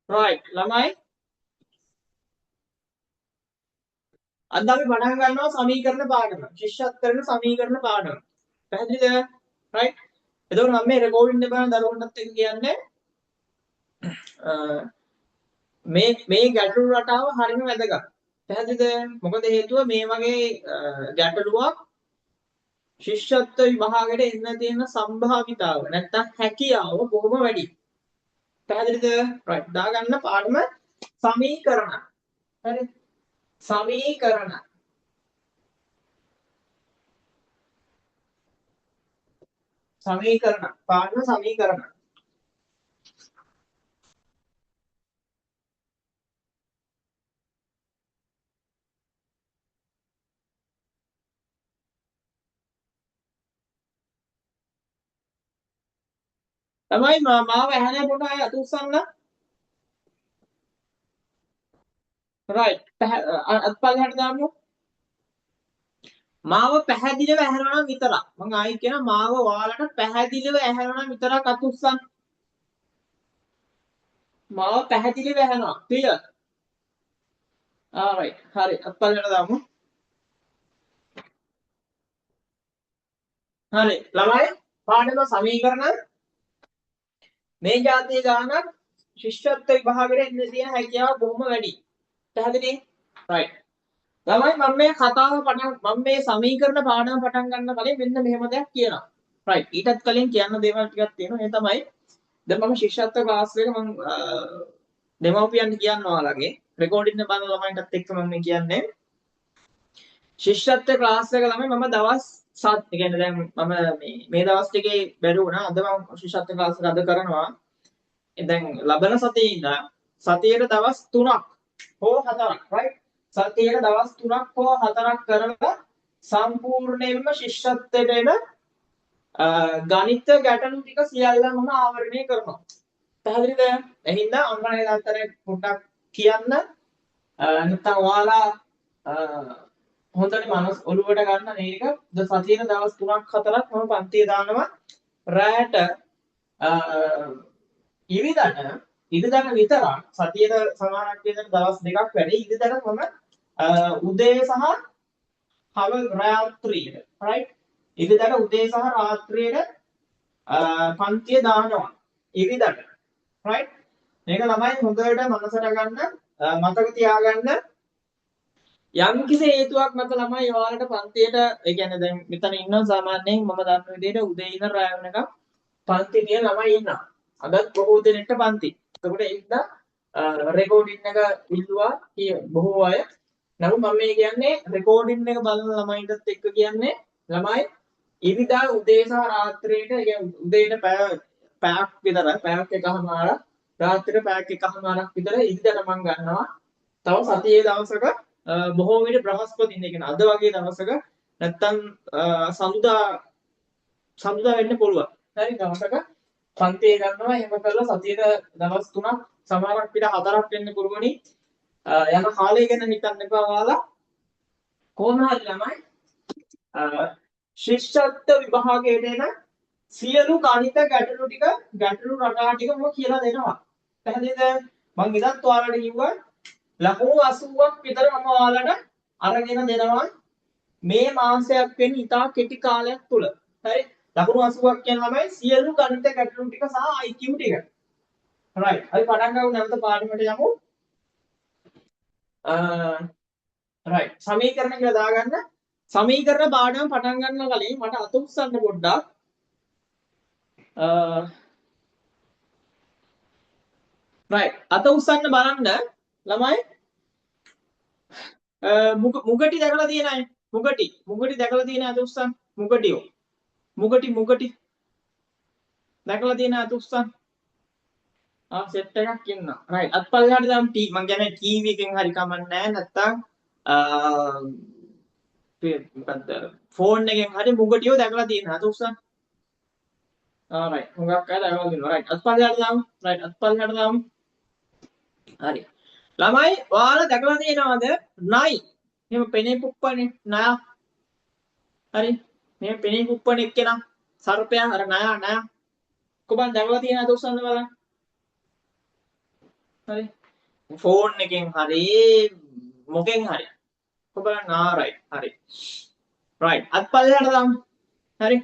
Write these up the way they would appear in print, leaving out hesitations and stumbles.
right ළමයි අද අපි පටන් ගන්නවා සමීකරණ පාඩම. ශිෂ්‍යත්වරණ සමීකරණ පාඩම. පැහැදිලිද? right එතකොට මම මේ රෙකෝඩින් එක බලන දරුවන්ටත් එක කියන්නේ මේ ගැටලු රටාව හරිම වැදගත්. පැහැදිලිද? මොකද හේතුව මේ වගේ ගැටලුවක් ශිෂ්‍යත්ව විභාගයට එන්න තියෙන සම්භාවිතාව නැත්තම් හැකියාව බොහොම වැඩි. පැහැදිලිද? right දාගන්න පාඩම සමීකරණ. හරි. සමීකරණ. සමීකරණ. පාඩම සමීකරණ. තමයි මාව ඇහැනේ පොඩ අය අත උස්සන්න. right අත්පල්ලයට දාමු. මාව පැහැදිලිව ඇහෙනවා නම් විතරක්. මම ආයි කියන මාව ඔයාලට පැහැදිලිව ඇහෙනවා නම් විතරක් අත උස්සන්න. මාව පැහැදිලිව ඇහෙනවා. clear? alright. හරි. අත්පල්ලයට දාමු. හරි. ළමයි පාඩම සමීකරණ මේ જાතිය ගානක් ශිෂ්‍යත්ව විභාගයට එන්න තියෙන හැකියාව බොහොම වැඩි. පැහැදිලි? right. ළමයි මම මේ කතාව මම මේ සමීකරණ පාඩම පටන් ගන්න කලින් මෙන්න මෙහෙම දෙයක් කියනවා. right. ඊටත් කලින් කියන්න දේවල් ටිකක් තියෙනවා. ඒ තමයි දැන් මම ශිෂ්‍යත්ව ක්ලාස් එක මම දෙමව්පියන්ට කියනවා ඔයාලගේ රෙකෝඩින් එක බලන ළමයින්ටත් එක්ක මම කියන්නේ ශිෂ්‍යත්ව ක්ලාස් එක ළමයි මම දවස් 7 කියන්නේ දැන් මම මේ දවස් ටිකේ බැරි වුණා. අද මම ශිෂ්‍යත්ව ක්ලාස් එක අද කරනවා. දැන් ලබන සතියේ ඉඳන් සතියේට දවස් 3ක් හෝ 4ක් right සතියේට දවස් 3ක් හෝ 4ක් කරලා සම්පූර්ණයෙන්ම ශිෂ්‍යත්වයට එන ගණිත ගැටලු ටික සියල්ලම මම ආවරණය කරනවා. පැහැදිලිද? එහෙනම් අම්මනේ තාත්තනේ පොඩ්ඩක් කියන්න නැත්නම් ඔයාලා හොඳට මනස ඔළුවට ගන්න මේක සතියේ දවස් 3ක් 4ක් මම පන්තිය දානවා රැට ඉරිදට විතරක් සතියට සමහරක් විතර දවස් දෙකක් වැඩි ඉරිදට මම උදේ සහ හවල් රාත්‍රියට right ඉරිදට උදේ සහ රාත්‍රියට පන්තිය දානවා ඉරිදට right මේක ළමයි හොඳට මනසට ගන්න මතක තියාගන්න යම් කිසි හේතුවක් මත ළමයි ඔයාලට පන්තියට ඒ කියන්නේ දැන් මෙතන ඉන්න සාමාන්‍යයෙන් මම දන්න විදිහට උදේ ඉඳන් රාත්‍රී වෙනකම් පන්ති තියෙන ළමයි ඉන්නවා. අදත් බොහෝ දෙනෙක්ට පන්ති. එතකොට ඒකද රෙකෝඩින් එක ඉල්ලුවා බොහෝ අය. නමුත් මම මේ කියන්නේ රෙකෝඩින් එක බලන ළමයින්ටත් එක්ක කියන්නේ ළමයි ඉරිදා උදේ සහ රාත්‍රියට ඒ කියන්නේ උදේට පැයක් විතර පැයක් එකමාරක් රාත්‍රියට පැයක් එකමාරක් විතර ඉරිදට මම ගන්නවා. තව සතියේ දවසක බොහෝ විට බ්‍රහස්පතින් ඒ කියන්නේ අද වගේ දවසක නැත්තම් සඳුදා වෙන්න පුළුවන්. හරි දවසක පන්තිය ගන්නවා එහෙම කරලා සතියට දවස් 3ක් සමහරක් විට 4ක් වෙන්න පුළුවනි. යන කාලය ගැන හිතන්න එපා ඔයාලා. කොහොම හරි ළමයි ශිෂ්‍යත්ව විභාගයට එන සියලු ගණිත ගැටලු ටික ගැටලු රටා ටික මම කියලා දෙනවා. පැහැදිලිද? මම ඉදත් ඔයාලට කිව්වා ලකුණු 80ක් විතර මම ඔයාලට අරගෙන දෙනවා මේ මාසයක් වෙන ඉතා කෙටි කාලයක් තුල. හරි? ලකුණු 80ක් කියන ළමයි සියලු ගණිත ගැටලු ටික සහ IQ ටික. right. අපි පටන් ගමු නැවත පාඩමට යමු. right. සමීකරණ කියලා දාගන්න. සමීකරණ පාඩම පටන් ගන්න කලින් මට අත උස්සන්න පොඩ්ඩක්. right. අත උස්සන්න බලන්න ළමයි. මුගටි දැකලා තියෙන අය. මුගටි දැකලා තියෙන අත උස්සන්න. මුගටියෝ. මුගටි දැකලා තියෙන අත උස්සන්න. සෙට් එකක් ඉන්නවා. right. අත්පල්ලයට දාමු T. මං කියන්නේ TV එකෙන් හරි කමන්නේ නැහැ. නැත්තම් මොකද්ද ෆෝන් එකෙන් හරි මුගටියෝ දැකලා තියෙනවා. අත උස්සන්න. right. හුඟක් අය දැකලා තියෙනවා. right. අත්පල්ලයට දාමු. right. අත්පල්ලයට දාමු. හරි. ළමයි ඔයාලා දැකලා තියෙනවද? නයි. එහෙම පෙනේ පුප්පනේ නය. හරි. මේ පෙනේ පුප්පන එක්කෙනා සර්පයා අර නය. කොබන් දැකලා තියෙනවද උස්සන්න බලන්න. හරි ෆෝන් එකෙන් හරි මොකෙන් හරි ඔබලන් රයිට් හරි රයිට් අත්පල්ලයට දාමු හරි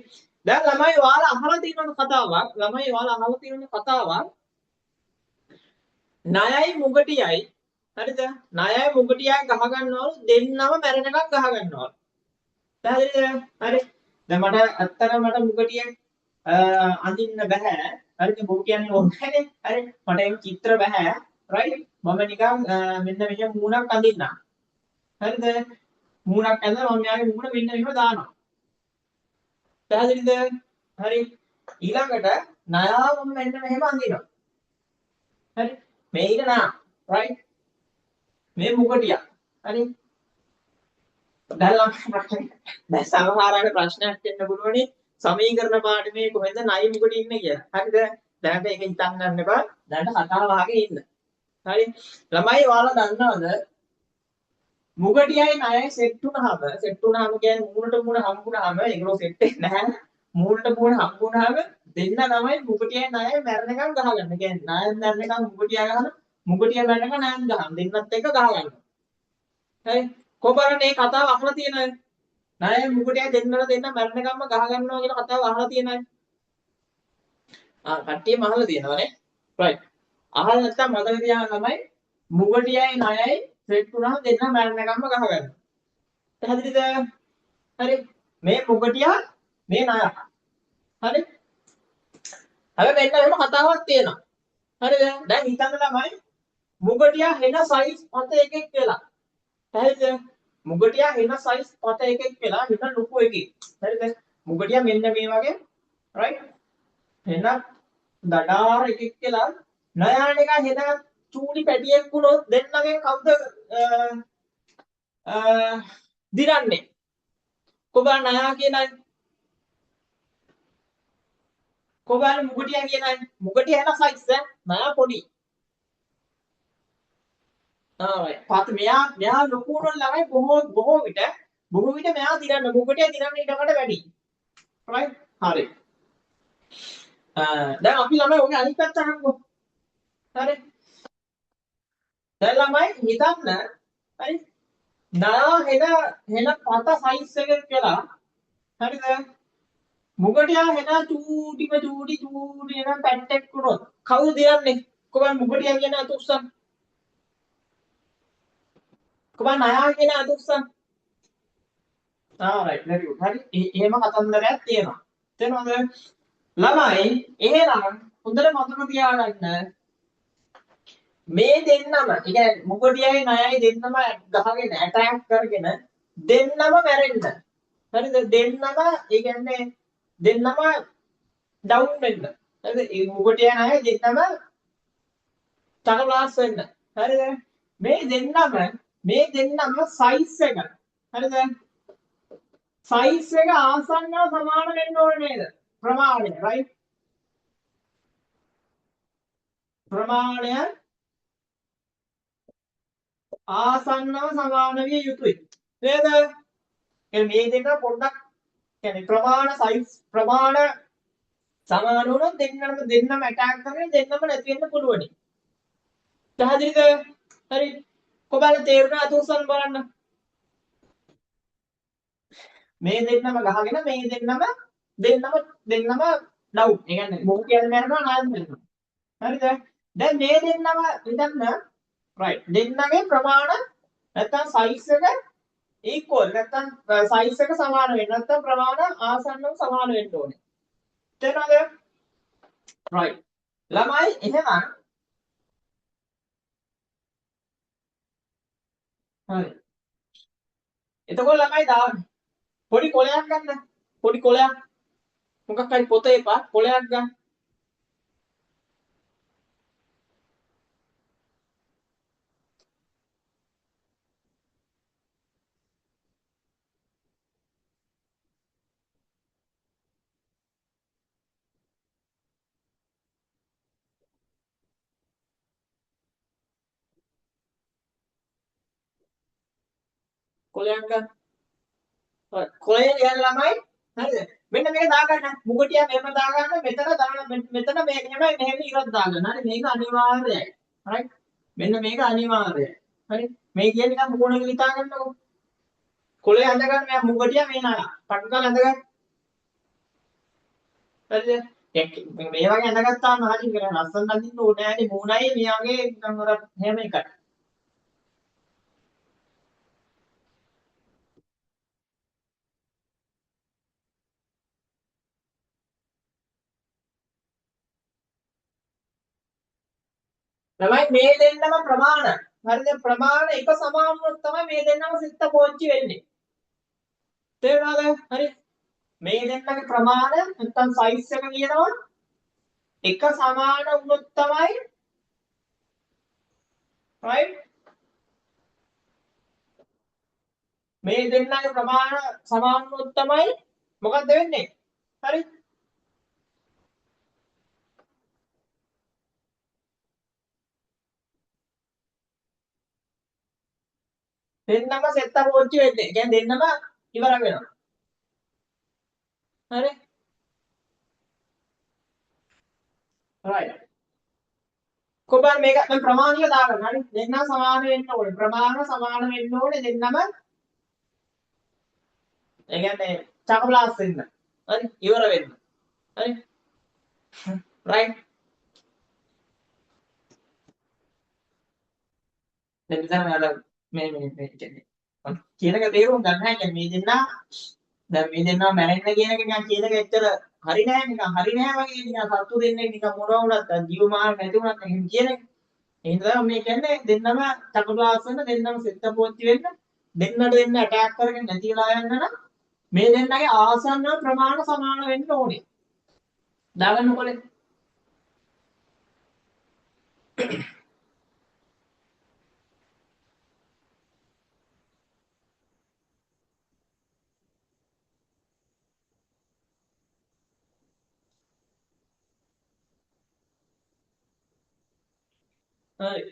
දැන් ළමයි ඔයාලා අහලා තියෙන කතාවක් ළමයි ඔයාලා අහලා තියෙන කතාවක් ණයයි මුගටියයි හරිද ණයයි මුගටියයි ගහ ගන්නවලු දෙන්නම මැරෙනකන් ගහ ගන්නවලු පැහැදිලිද හරි දැන් මට ඇත්තටම මට මුගටිය අඳින්න බෑ හරිද බෝ කියන්නේ ඕනේ හරි මට ඒ චිත්‍ර බෑ රයිට් මම නිකන් මෙන්න මෙහෙම මූණක් අඳින්නම් හරිද මූණක් ඇඳලා මම යාගේ මූණ මෙන්න මෙහෙම දානවා පැහැදිලිද හරි ඊළඟට ණයා මම මෙන්න මෙහෙම අඳිනවා හරි මේක නා රයිට් මේ මුගටිය හරි දැන් දැන් සමහරකට ප්‍රශ්නයක් එන්න පුළුවනේ සමීකරණ පාඩමේ කොහෙන්ද ණය මුගටිය ඉන්නේ කියලා හරිද දැන් ඒක හිතන්න ගන්න එපා දැන් කතාව අහගෙන ඉන්න හරි ළමයි ඔයාලා දන්නවද මුගටියයි ණයයි සෙට් වුණාම කියන්නේ මූණට මූණ හම්බුනහම ඒගොල්ලෝ සෙට් වෙන්නේ නැහැ මූණට මූණ හම්බුනහම දෙන්න තමයි මුගටියයි ණයයි මැරෙනකන් ගහගන්න. කියන්නේ ණයන් මැරෙනකන් මුගටිය ගහන මුගටිය මැරෙනකන් ණයන් ගහන දෙන්නත් එක ගහගන්න. හරි කොහොමද මේ කතාව අහලා තියෙනවද? ණයයි මුගටියයි දෙන්න මැරෙනකන්ම ගහගන්නවා කියන කතාව අහලා තියෙනවද? කට්ටියම අහලා තියෙනවනේ. right. අහලා නැත්නම් මතක තියාගන්න තමයි මුගටියයි ණයයි සෙට් වුණාම දෙන්න මැරෙනකන්ම ගහගන්න. පැහැදිලිද? හරි. මේ මුගටිය මේ ණය. හරි. හැබැයි මෙන්න එහෙම කතාවක් තියෙනවා. හරිද? දැන් හිතන්න ළමයි මුගටිය හෙන සයිස් පත එකෙක් වෙලා. හරිද? මුගටිය හෙන සයිස් පත එකෙක් වෙලා හෙන ලොකු එකෙක්. හරිද? මුගටිය මෙන්න මේ වගේ right? හෙන දඩාර එකෙක් වෙලා නයාන එක හෙන චූටි පැටියෙක් වුණොත් දෙන්නගෙන් කවුද දිරන්නේ? කොබා නයා කියනයි කොබාන මුගටිය කියනයි මුගටිය හෙන සයිස් නයා පොඩි පාත මෙයා ලොකු වුණොත් ළමයි බොහෝ විට මෙයා දිරන්න මුගටිය දිරන්න ඊට වඩා වැඩි right හරි දැන් අපි ළමයි ඔගේ අනිත් පැත්ත අහන්නකෝ හරි දැන් ළමයි හිතන්න හරි නා හෙන පත සයිස් එකක් කියලා හරිද මුගටිය හෙන චූටි එන පැට්ටෙක් වුණොත් කවුද දිරන්නේ කොහොමද මුගටිය කියන අතුස්සන් කොහොමද නයා කියන අතුස්සන් right very good හරි එහෙම කතන්දරයක් තියෙනවා තේරෙනවද ළමයි එහෙනම් හොඳට මතක තියාගන්න මේ දෙන්නම ඒ කියන්නේ මුගටියයි ණයයි දෙන්නම ගහගෙන ඇටැක් කරගෙන දෙන්නම මැරෙන්න හරිද දෙන්නම ඒ කියන්නේ දෙන්නම ඩවුන් වෙන්න හරිද ඒ මුගටියයි ණයයි දෙන්නම චකලාස් වෙන්න හරිද මේ දෙන්නම සයිස් එක හරිද සයිස් එක ආසන්නව සමාන වෙන්න ඕනේ නේද ප්‍රමාණය right ප්‍රමාණය ආසන්නව සමාන විය යුතුයි නේද එහෙනම් මේ දෙක පොඩ්ඩක් කියන්නේ ප්‍රමාණ සයිස් ප්‍රමාණ සමාන වුණොත් දෙන්නම ඇටැක් කරගෙන දෙන්නම නැති වෙන්න පුළුවනි පැහැදිලිද හරි කොබල තේරුණා අතුස්සන් බලන්න මේ දෙන්නම ගහගෙන මේ දෙන්නම ඩවුන් ඒ කියන්නේ මොකද කියන්නේ මරනවා නායම් වෙනවා හරිද දැන් මේ දෙන්නම හිතන්න right දෙන්නගේ ප්‍රමාණ නැත්තම් සයිස් එක equal නැත්තම් සයිස් එක සමාන වෙන්න නැත්තම් ප්‍රමාණ ආසන්නව සමාන වෙන්න ඕනේ තේරෙනවද right ළමයි එහෙනම් හරි එතකොට ළමයි දාන්න පොඩි කොලයක් ගන්න පොඩි කොලයක් මොකක් හරි පොත එපා කොලයක් ගන්න කොලයක් ගන්න කොලේ යන ළමයි හරිද මෙන්න මේක දාගන්න මුගටිය මෙහෙම දාගන්න මෙතන මෙතන මේක මෙහෙම ඉරක් දාගන්න හරි මේක අනිවාර්යයි right මෙන්න මේක අනිවාර්යයි. හරි. මේ කියන්නේ නිකන් මොකෝණක හිතා ගන්නකො. කොලේ ඇඳ ගන්න මෙයා මුගටියා මේ නා. පට්ටල් ඇඳ ගන්න. හරිද? මේ වගේ ඇඳගත්තාම හරිය කියලා ලස්සන අඳින්න ඕනේ නෑනේ මූණයි මෙයාගේ නිකන් අර හැම එකයි. තමයි මේ දෙන්නම ප්‍රමාණ. හරිද? ප්‍රමාණ එක සමාන වුණොත් තමයි මේ දෙන්නම සිත පෝච්චි වෙන්නේ. තේරුණාද? හරි. මේ දෙන්නගේ ප්‍රමාණ නැත්තම් සයිස් එක කියනවා එක සමාන වුණොත් තමයි right මේ දෙන්නගේ ප්‍රමාණ සමාන වුණොත් තමයි මොකක්ද වෙන්නේ? හරි. දෙන්නම සෙත්ත පෝච්චි වෙන්නේ. කියන්නේ දෙන්නම ඉවර වෙනවා. හරි. right. කොබල් මේක දැන් ප්‍රමාණික දාගන්න. හරි. දෙන්න සමාන වෙන්න ඕනේ. ප්‍රමාණ සමාන වෙන්න ඕනේ දෙන්නම. ඒ කියන්නේ චකප්ලාස් වෙන්න. හරි. ඉවර වෙන්න. හරි. right. දැන් ඉතින් මම මේ කියන්නේ කියන එක තේරුම් ගන්න නැහැ. කියන්නේ මේ දෙන්නා දැන් මේ දෙන්නා මැරෙන්න කියන එක නිකන් කියන එක එච්චර හරි නෑ නිකන් හරි නෑ වගේ නිකන් සත්තු දෙන්නේ නිකන් මොනවා වුණත් ජීවමාන නැති වුණත් එහෙම කියන එක. ඒ හින්දා මේ කියන්නේ දෙන්නම චකප්ලාස් වෙන්න දෙන්නම සෙත්ත පෝච්චි වෙන්න දෙන්නට දෙන්න ඇටැක් කරගෙන නැතිලා යන්න නම් මේ දෙන්නගේ ආසන්න ප්‍රමාණ සමාන වෙන්න ඕනේ. දාගන්න කොලේ. හරි.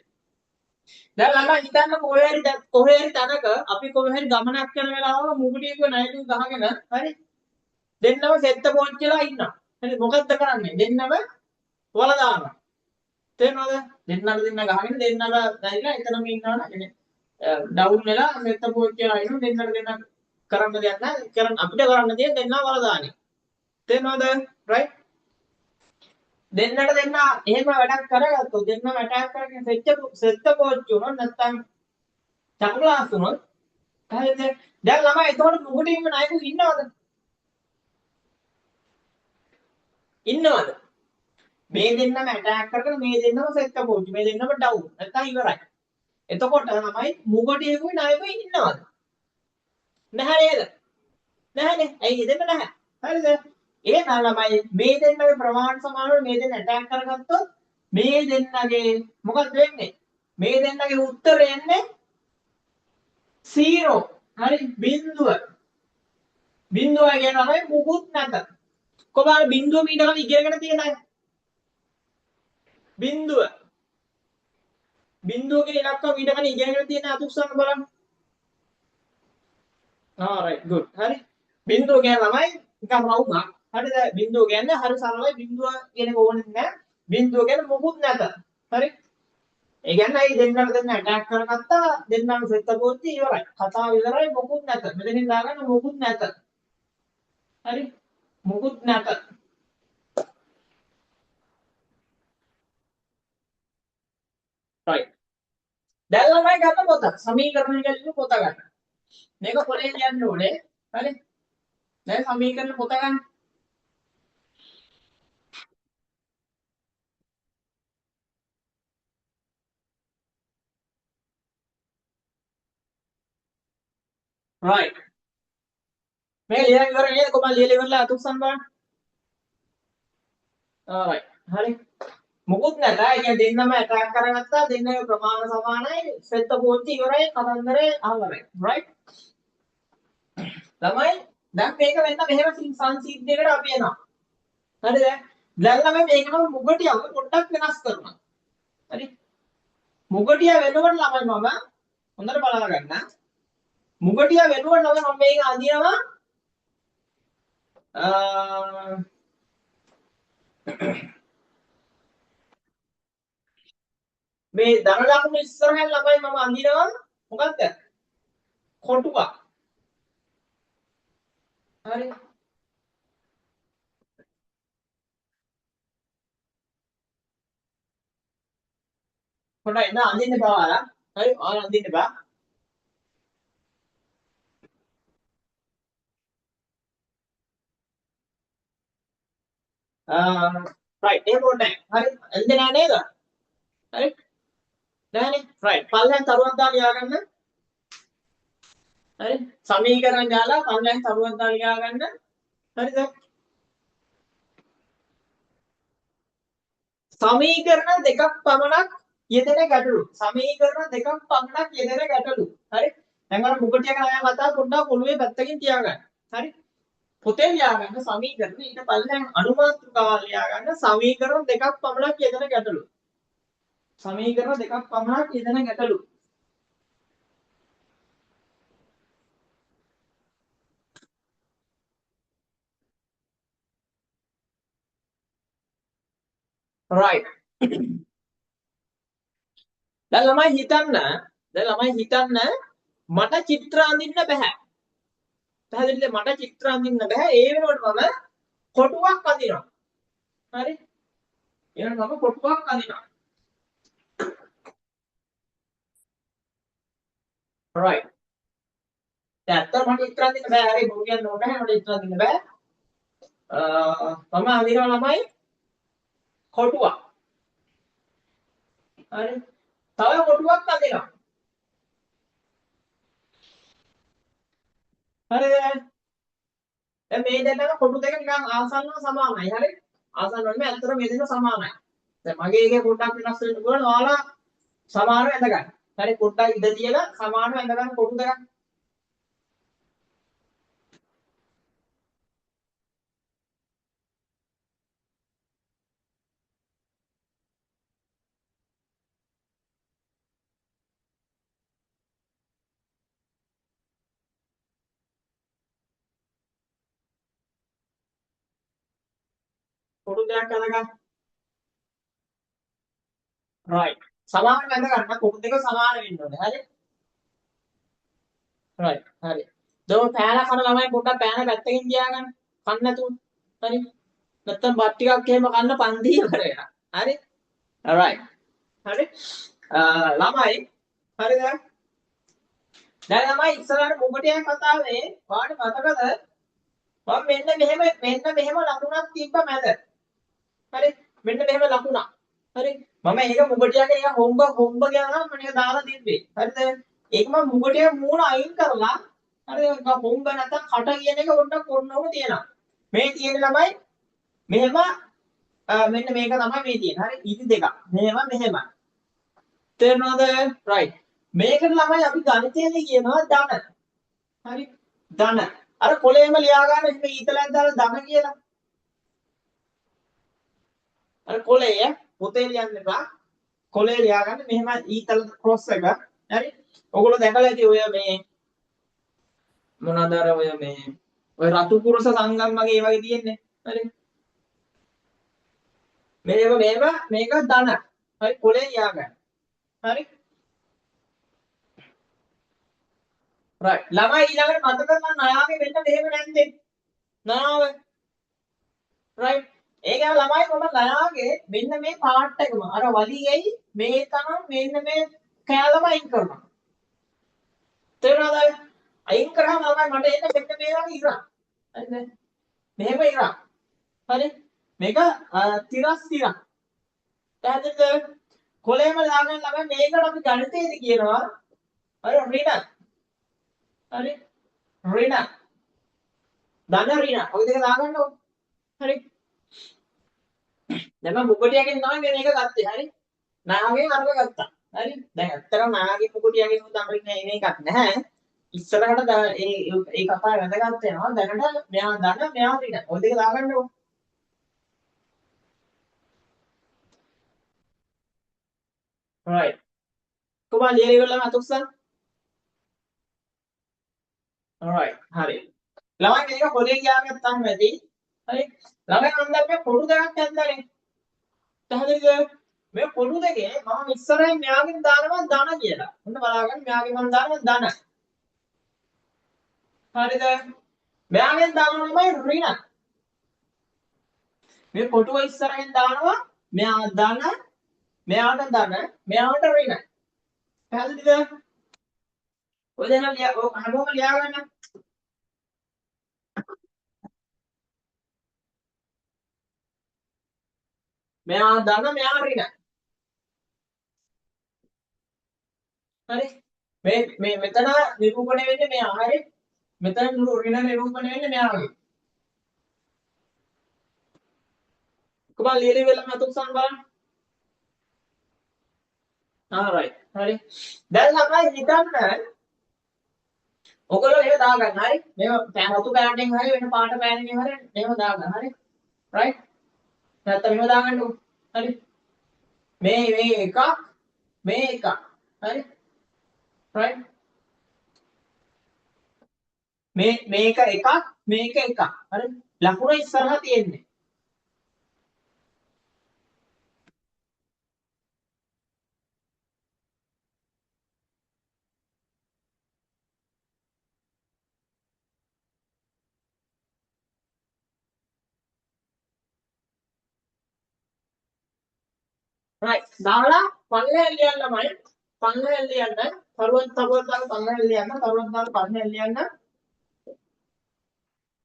දැන් ළමයි හිතන්න කොහේ හරි තැනක අපි කොහේ හරි ගමනක් යන වෙලාවක මුගටියක නයිටු ගහගෙන හරි දෙන්නම සෙත්ත පෝච්චිලා ඉන්නවා. හරි මොකද්ද කරන්නේ? දෙන්නම වල දානවා. තේරෙනවද? දෙන්නට දෙන්න ගහගෙන දෙන්නම නැරිලා එතනම ඉන්නවනේ. ඩවුන් වෙලා සෙත්ත පෝච්චිලා ඉන්න දෙන්නට දෙන්න කරන්න දෙයක් නැහැ. කරන්න අපිට කරන්න තියෙන්නේ දෙන්නම වල දාන්නේ. තේරෙනවද? රයිට්? දෙන්නට දෙන්න එහෙම වැඩක් කරගත්තොත් දෙන්නම ඇටැක් කරගෙන සෙත්ත පෝච්චි වුණොත් නැත්තම් චක්ලාස් වුණොත් හරිද? දැන් ළමයි එතකොට මුගටින්ම ණයකු ඉන්නවද? ඉන්නවද? මේ දෙන්නම ඇටැක් කරගෙන මේ දෙන්නම සෙට් අපෝච් මේ දෙන්නම ඩවුන් නැත්තම් ඉවරයි. එතකොට ළමයි මුගටියෙකුයි ණයකුයි ඉන්නවද? නැහැ නේද? නැහැනේ. ඇයි දෙන්න නැහැ? හරිද? එහෙනම් ළමයි මේ දෙන්නගේ ප්‍රමාණ සමානව මේ දෙන්න ඇටැක් කරගත්තොත් මේ දෙන්නගේ මොකද වෙන්නේ? මේ දෙන්නගේ උත්තරය එන්නේ 0. හරි බිඳුව. බිඳුව කියනවා මුකුත් නැත. කොහොමද බිඳුව මීට කලින් ඉගෙනගෙන තියෙන අය? බිඳුව. බිඳුව කියන ඉලක්කම මීට කලින් ඉගෙනගෙන තියෙන අතුස්සන්න බලන්න. right good. හරි. බිඳුව කියන්නේ ළමයි නිකන් රවුමක්. හරිද? බිඳුව කියන්නේ හරි සරලයි බිඳුව කියන එක ඕනෙත් නැහැ. බිඳුව කියන්නේ මොකුත් නැත. හරි. ඒ කියන්නේ අයි දෙන්නට දෙන්න ඇටැක් කරගත්තා දෙන්නම සෙත්ත පොච්චි ඉවරයි. කතාව ඉවරයි මොකුත් නැත. මෙතනින් දාගන්න මොකුත් නැත. හරි. මොකුත් නැත. right. දැන් ළමයි ගන්න පොත. සමීකරණ ගැලීම පොත ගන්න. මේක පොලේ ලියන්න ඕනේ. හරි. දැන් සමීකරණ පොත ගන්න. right. මේ ලියලා ඉවර නේද? කොහමද ලියලා ඉවරලා අතුස්සන් බලන්න. right. හරි. මොකුත් නැත. ඒ කියන්නේ දෙන්නම ඇටැක් කරගත්තා. දෙන්නගේ ප්‍රමාණ සමානයි. සෙත්ත පොච්චි ඉවරයි. කතන්දරේ අහවරයි. right. ළමයි දැන් මේක වෙන්න මෙහෙම සංසිද්ධියකට අපි එනවා. හරිද? දැන් ළමයි මේකම මුගටියම පොඩ්ඩක් වෙනස් කරනවා. හරි. මුගටිය වෙනකොට ළමයි මම හොඳට බලා ගන්න. මුගටිය වෙනකොට ළමයි මම මේක අඳිනවා මේ ධන ලකුණු ඉස්සරහින් ළමයි මම අඳිනවා මොකක්ද? කොටුවක්. හරි. පොඩ්ඩක් ඉන්න අඳින්න බෑ ඔයාලා. හරි ඔයාලා අඳින්න බෑ. රයිට් ඒක ඕනේ. හරි අඳින්නේ නෑ නේද? හරි. නෑනේ. රයිට්. පල්ලෙන් තරුවක් දාලා ලියාගන්න. හරි. සමීකරණ දාලා පල්ලෙන් තරුවක් දාලා ලියාගන්න. හරිද? සමීකරණ දෙකක් පමණක් යෙදෙන ගැටලු. සමීකරණ දෙකක් පමණක් යෙදෙන ගැටලු. හරි. දැන් අර මුගටියක අය කතා පොඩ්ඩක් ඔළුවේ පැත්තකින් තියාගන්න. හරි. පොතේ ලියාගන්න සමීකරණ ඊට පල්ලෙන් අනුමාත්‍රිකාවල් ලියාගන්න සමීකරණ දෙකක් පමණක් යෙදෙන ගැටලු. සමීකරණ දෙකක් පමණක් යෙදෙන ගැටලු. right. දැන් ළමයි හිතන්න මට චිත්‍ර අඳින්න බෑ. පැහැදිලිද? මට චිත්‍ර අඳින්න බෑ. ඒ වෙනකොට මම කොටුවක් අඳිනවා. හරි? එහෙනම් මම කොටුවක් අඳිනවා. right. දැන් අත්ත මට චිත්‍ර අඳින්න බෑ. හරි බොරු කියන්න ඕනේ නැහැ. මට චිත්‍ර අඳින්න බෑ. මම අඳිනවා ළමයි කොටුවක්. හරි? තව කොටුවක් අඳිනවා. හරිද? දැන් මේ දෙන්නම කොටු දෙක නිකන් ආසන්නව සමානයි. හරි? ආසන්න වලින් ඇත්තට මේ දෙන්න සමානයි. දැන් මගේ එකේ පොඩ්ඩක් වෙනස් වෙන්න පුළුවන්. ඔයාලා සමානව ඇඳ ගන්න. හරි පොඩ්ඩක් ඉඳ තියලා සමානව ඇඳ ගන්න කොටු දෙකක්. කොටු දෙකක් ඇඳ ගන්න. right. සමානව ඇඳ ගන්න. කොටු දෙක සමාන වෙන්න ඕනේ. හරි? right. හරි. දෝ පෑන කන ළමයි පොඩ්ඩක් පෑන පැත්තකින් තියාගන්න. කන්න නැතුව. හරි? නැත්තම් බත් ටිකක් එහෙම කන්න පන්ති ඉවර වෙනවා. හරි? right. හරි? ළමයි හරිද? දැන් ළමයි ඉස්සරහට මුගටියන් කතාවේ ඔයාලට මතකද? මම මෙන්න මෙහෙම ලකුණක් තිබ්බ මැද. හරි? මෙන්න මෙහෙම ලකුණක්. හරි? මම ඒක මුගටියගේ එක හොම්බ කියලා මම ඒක දාලා තිබ්බේ. හරිද? ඒක මම මුගටිය මූණ අයින් කරලා හරිද? හොම්බ නැත්නම් කට කියන එක පොඩ්ඩක් කොන්නවම තියෙනවා. මේ තියෙන ළමයි මෙහෙම මෙන්න මේක තමයි මේ තියෙන්නේ. හරි? ඉති දෙකක්. මෙහෙම. තේරෙනවද? right. මේකට ළමයි අපි ගණිතයේදී කියනවා ධන. හරි? ධන. අර කොලේම ලියා ගන්න එහෙම ඊතලෙන් දාලා ධන කියලා. අර කොලේ පොතේ ලියන්න එපා. කොලේ ලියා ගන්න මෙහෙම ඊතල ක්‍රොස් එක. හරි? ඔයගොල්ලෝ දැකලා ඇති ඔය මේ මොනවාද අර ඔය රතු කුරුස සංගම් වගේ ඒ වගේ තියෙන්නේ. හරි? මේක ධන. හරි කොලේ ලියා ගන්න. හරි? right. ළමයි ඊළඟට මතක ගන්න නායාගේ වෙන්න මෙහෙම නැන්දේ. නායාව. right. ඒ කියන්නේ ළමයි මම නායාගේ මෙන්න මේ පාර්ට් එකම අර වලිගෙයි මේ තමයි මෙන්න මේ කෑල්ලම අයින් කරනවා. තේරුණාද? අයින් කරාම ළමයි මට එන්න මෙන්න මේ වගේ ඉරක්. හරිද? මෙහෙම ඉරක්. හරි? මේක තිරස් තිරක්. පැහැදිලිද? කොලේම දාගෙන ළමයි මේකට අපි ගණිතයේදී කියනවා අර ඍණ. හරි? ඍණ. ධන ඍණ. ඔය දෙක දාගන්න ඕනේ. හරි? දැන් මම මුගටියකින් තමයි මේක ගත්තේ. හරි? නාගයෙන් අරක ගත්තා. හරි? දැන් ඇත්තටම නාගේ මුගටියකින් උදාහරණයක් නෑ මේකක් නැහැ. ඉස්සරහට ඒ කතාව වැදගත් වෙනවා. දැනට මෙයා ධන මෙයා ඍණ. ඔය දෙක දාගන්න ඕනේ. right. කොහොමද ලියලා ඉවරලා අතුස්සන්? right. හරි. ළමයි මේක පොලේ ගියාගත්තාම ඇති. හරි? ළමයි මම දැන් මේ පොඩු දෙකක් ඇද්දානේ. පැහැදිලිද? මේ පොඩු දෙකේ මම ඉස්සරහින් මෙයාගෙන් දානවා ධන කියලා. ඔන්න බලාගන්න මෙයාගෙන් මම දානවා ධන. හරිද? මෙයාගෙන් දානවා තමයි ඍණ. මේ කොටුව ඉස්සරහින් දානවා මෙයා ධන, මෙයාට ධන, මෙයාට ඍණ. පැහැදිලිද? ඔය දෙනා හැමෝම ලියා ගන්න. මෙයා ධන, මෙයා ඍණ. හරි? මේ මෙතන නිරූපණය වෙන්නේ මෙයා. හරි? මෙතන ඍණ නිරූපණය වෙන්නේ මෙයාගේ. කොහොමද ලියලි වෙලා මතුක්සන් බලන්න. alright. හරි. දැන් ළමයි හිතන්න ඔයගොල්ලෝ එහෙම දාගන්න. හරි? මේව රතු පෑන්ටෙන් හරි වෙන පාට පෑන්ටෙන් හරි මේව දාගන්න. හරි? right? නැත්නම් මේව දාගන්නකො. හරි? මේ එකක් මේ එකක්. හරි? right? මේක එකක් මේක එකක්. හරි? ලකුණ ඉස්සරහා තියෙන්නේ. right. දාලා පල්ලෙන් ලියන්න ළමයි. පල්ලෙන් ලියන්න. තරුවන් දාලා පල්ලෙන් ලියන්න. තරුවන් දාලා පල්ලෙන් ලියන්න.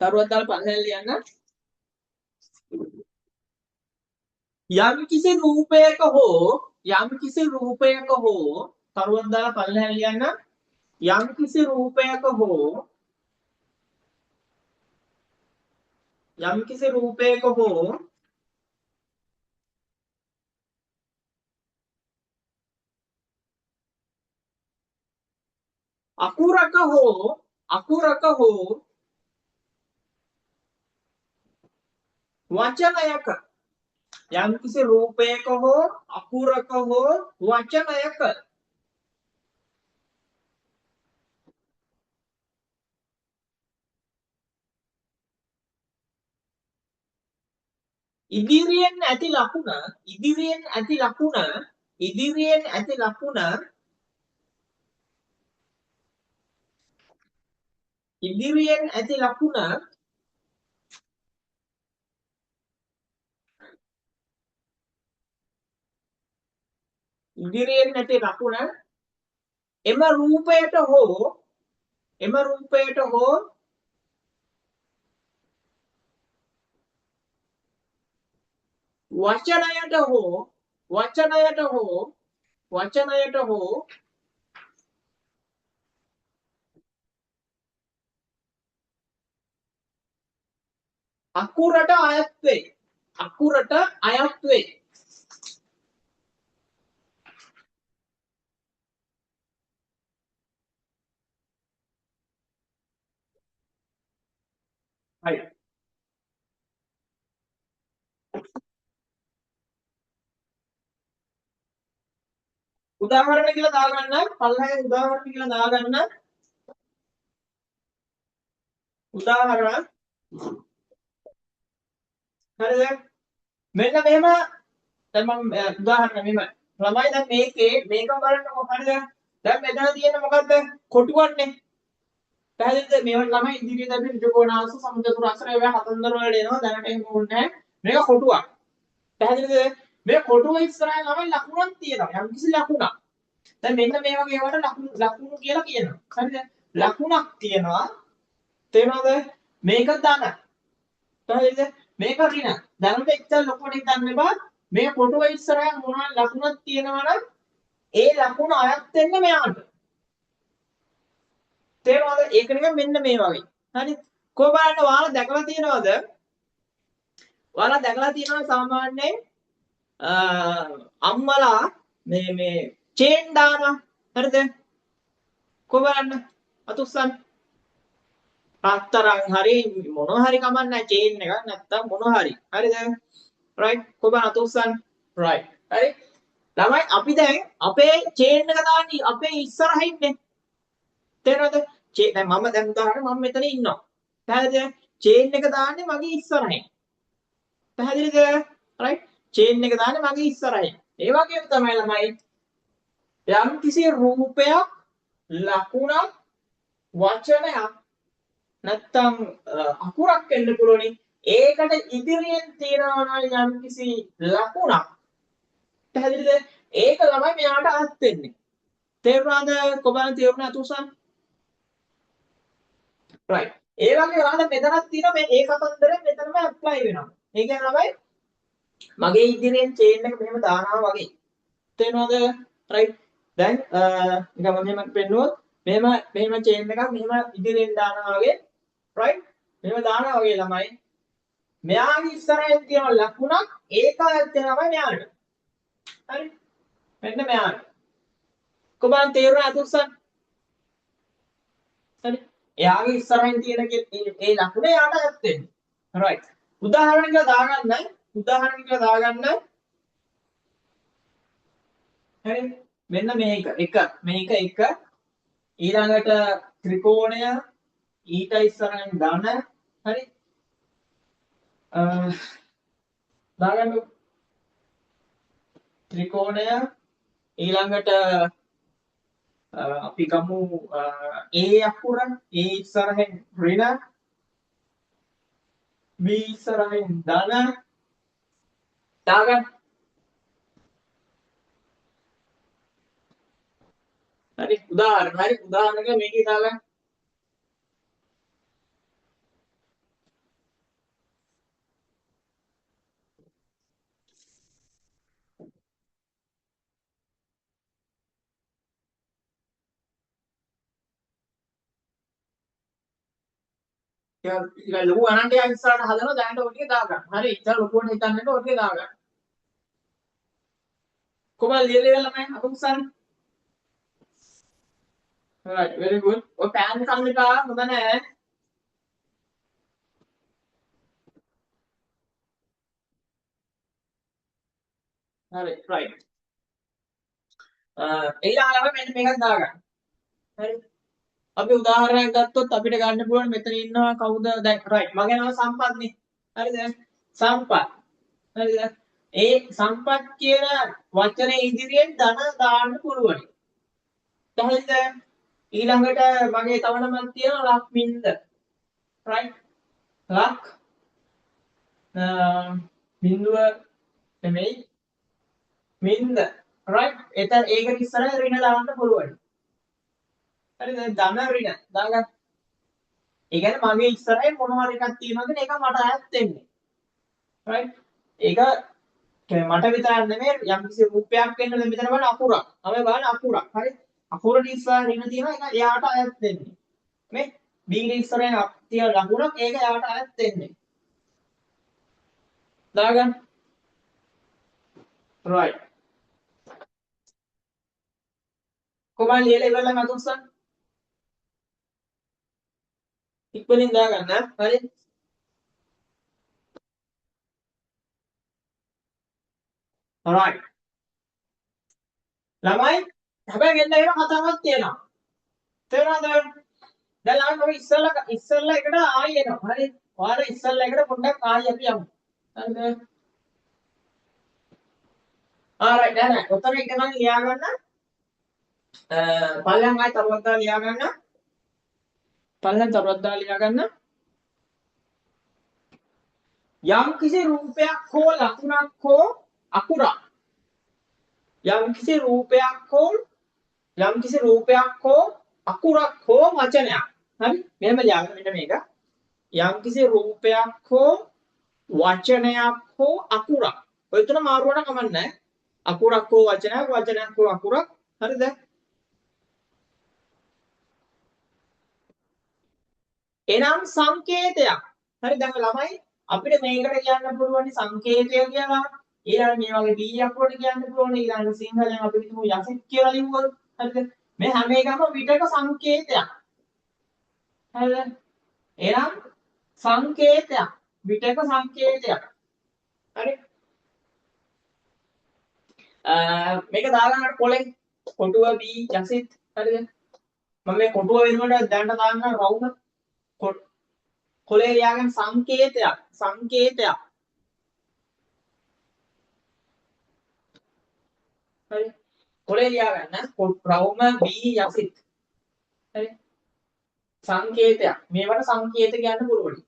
තරුවන් දාලා පල්ලෙන් ලියන්න. යම් කිසි රූපයක හෝ තරුවන් දාලා පල්ලෙන් ලියන්න. යම් කිසි රූපයක හෝ අකුරක හෝ වචනයක යම් කිසි රූපයක හෝ අකුරක හෝ වචනයක ඉදිරියෙන් ඇති ලකුණ එම රූපයට හෝ වචනයට හෝ අකුරට අයත් වේ. හරි. උදාහරණ කියලා දාගන්න. පල්ලෙහාගේ උදාහරණ කියලා දාගන්න. උදාහරණ. හරිද? මෙන්න මෙහෙම දැන් මම උදාහරණ මෙහෙම. ළමයි දැන් මේක බලන්නකො. හරිද? දැන් මෙතන තියෙන මොකද්ද? කොටුවක්නේ. පැහැදිලිද? මේවට ළමයි ඉදිරියට අපි ත්‍රිකෝණාංශ සමචතුර අක්ෂර ඒවා හතන්දර වලට එනවා. දැනට එහෙම ඕනේ නැහැ. මේක කොටුවක්. පැහැදිලිද? මේ කොටුව ඉස්සරහින් ළමයි ලකුණක් තියෙනවා. යම්කිසි ලකුණක්. දැන් මෙන්න මේ වගේ ඒවාට ලකුණු කියලා කියනවා. හරිද? ලකුණක් තියෙනවා. තේරෙනවද? මේක ධන. පැහැදිලිද? මේක ඍණ. ධනට එච්චර ලොකුවට හිතන්න එපා. මේ කොටුව ඉස්සරහින් මොනවා ලකුණක් තියෙනවා නම් ඒ ලකුණ අයත් වෙන්නේ මෙයාට. තේරෙනවද? ඒක නිකන් මෙන්න මේ වගේ. හරි? කොහොමද ඔයාලා දැකලා තියෙනවද? ඔයාලා දැකලා තියෙනවද සාමාන්‍යයෙන් අම්මලා මේ චේන් දානවා. හරිද? කොහොමද? අතුස්සන් රත්තරන් හරි මොනවා හරි කමන්නේ චේන් එකක් නැත්තම් මොනවා හරි. හරිද? right කොහොමද අතුස්සන් right. හරි? ළමයි අපි දැන් අපේ චේන් එක දාන්නේ අපේ ඉස්සරහින්නේ. තේරෙනවද? දැන් මම දැන් උදාහරණ මම මෙතන ඉන්නවා. පැහැදිලිද? චේන් එක දාන්නේ මගේ ඉස්සරහින්. පැහැදිලිද? right චේන් එක දාන්නේ මගේ ඉස්සරහින්. ඒ වගේම තමයි ළමයි යම් කිසි රූපයක් ලකුණක් වචනයක් නැත්තම් අකුරක් වෙන්න පුළුවනි. ඒකට ඉදිරියෙන් තියනවා නම් යම් කිසි ලකුණක්. පැහැදිලිද? ඒක ළමයි මෙයාට අහත් වෙන්නේ. තේරුණාද? කොබලන් තේරුණා තුසන්? right. ඒ වගේ ඔයාලට මෙතනක් තියෙනවා මේ ඒ කතන්දරේ මෙතනම ඇප්ලයි වෙනවා. ඒ කියන්නේ ළමයි මගේ ඉදිරියෙන් චේන් එක මෙහෙම දානවා වගේ. තේරෙනවද? right. දැන් නිකන් මම මෙහෙම පෙන්නුවොත් මෙහෙම චේන් එකක් මෙහෙම ඉදිරියෙන් දානවා වගේ. right. මෙහෙම දානවා වගේ ළමයි. මෙයාගේ ඉස්සරහින් තියෙන ලකුණක් ඒක තමයි මෙයාට. හරි. මෙන්න මෙයාට. කොබලන් තේරුණා තුසන්? හරි. එයාගේ ඉස්සරහින් තියෙන ඒ ලකුණ එයාට ඇත් වෙන්නේ. right. උදාහරණයක් දාගන්න. හරි. මෙන්න මේක. මේක එක. ඊළඟට ත්‍රිකෝණය ඊට ඉස්සරහින් ධන. හරි. දාගන්න ත්‍රිකෝණය ඊළඟට අපි ගමු A අකුර A ඉස්සරහින් ඍණ B ඉස්සරහින් ධන දාගන්න. හරි උදාහරණයක් මේකේ දාගන්න. ඒක ලොකු අනන්තයක් ඉස්සරහට හදනවා දැනට ඔය ටික දාගන්න. හරි ඉතින් ලොකුවට හිතන්නට ඔය ටික දාගන්න. කොහමද ලියලා ළමයි අකුසල්? right very good. ඔය පෑන් කන්න එක හොඳ නෑ. හරි right. ඊළඟට මෙන්න මේකක් දාගන්න. හරි. අපි උදාහරණයක් ගත්තොත් අපිට ගන්න පුළුවන් මෙතන ඉන්නවා කවුද දැන් right මගේ නම සම්පත්නේ. හරිද? සම්පත්. හරිද? ඒ සම්පත් කියන වචනේ ඉදිරියෙන් ධන දාන්න පුළුවන්. හරිද? ඊළඟට මගේ තව නමක් තියෙනවා ලක්මින්ද. right? ලක් බිඳුව නෙමෙයි මින්ද. right? එතන ඒකට ඉස්සරහ ඍණ දාන්න පුළුවන්. හරිද? ධන ඍණ දාගන්න. ඒ කියන්නේ මගේ ඉස්සරහින් මොනවා හරි එකක් තියෙනවද ඒක මට ඈත් වෙන්නේ. right? ඒක මට විතරක් නෙමෙයි යම් කිසි රූපයක් වෙන්න මෙතන බලන්න අකුරක්. තමයි බලන්න අකුරක්. හරි? අකුරට ඉස්සරහ ඍණ තියෙනවා ඒක එයාට ඈත් වෙන්නේ. මේ B ගේ ඉස්සරහින් තියෙන ලකුණක් ඒක එයාට ඈත් වෙන්නේ. දාගන්න. right. කොහමද ලියලා ඉවරලා මතුස්සන්? ඉක්මනින් දාගන්න. හරි? right. ළමයි හැබැයි මෙන්න එහෙම කතාවක් තියෙනවා. තේරුණාද? දැන් ළමයි ඔය ඉස්සෙල්ලා එකට ආයෙ එනවා. හරි? ඔයාලා ඉස්සෙල්ලා එකට පොඩ්ඩක් ආයෙ අපි යමු. හරිද? alright නෑ ඔතන එක නම් ලියා ගන්න. පල්ලෙන් ආයෙ තරුවක් දාලා ලියා ගන්න. පල්ලෙන් තරුවක් දාලා ලියා ගන්න. යම් කිසි රූපයක් හෝ ලකුණක් හෝ අකුරක් යම් කිසි රූපයක් හෝ අකුරක් හෝ වචනයක්. හරි? මෙහෙම ලියාගන්න මෙන්න මේක. යම් කිසි රූපයක් හෝ වචනයක් හෝ අකුරක්. ඔය තුන මාරුවට කමක් නැහැ. අකුරක් හෝ වචනයක් හෝ අකුරක්. හරිද? එනම් සංකේතයක්. හරි දැන් ළමයි අපිට මේකට කියන්න පුළුවන් සංකේතය කියලා. ඊළඟ මේ වගේ B අකුරට කියන්න පුළුවන්. ඊළඟ සිංහලෙන් අපි හිතමු යසිත් කියලා ලිව්වොත්. හරිද? මේ හැම එකම විතක සංකේතයක්. හරිද? එනම් සංකේතයක්. විතක සංකේතයක්. හරි? මේක දාගන්න කොලෙන් කොටුව B යසිත්. හරිද? මම මේ කොටුව වෙනුවට දැනට දාන්න රවුම කොලේ ලියාගන්න සංකේතයක්. හරි කොලේ ලියා ගන්න රවුම වී යසිත් හරි සංකේතයක් මේවට සංකේත කියන්න පුළුවන්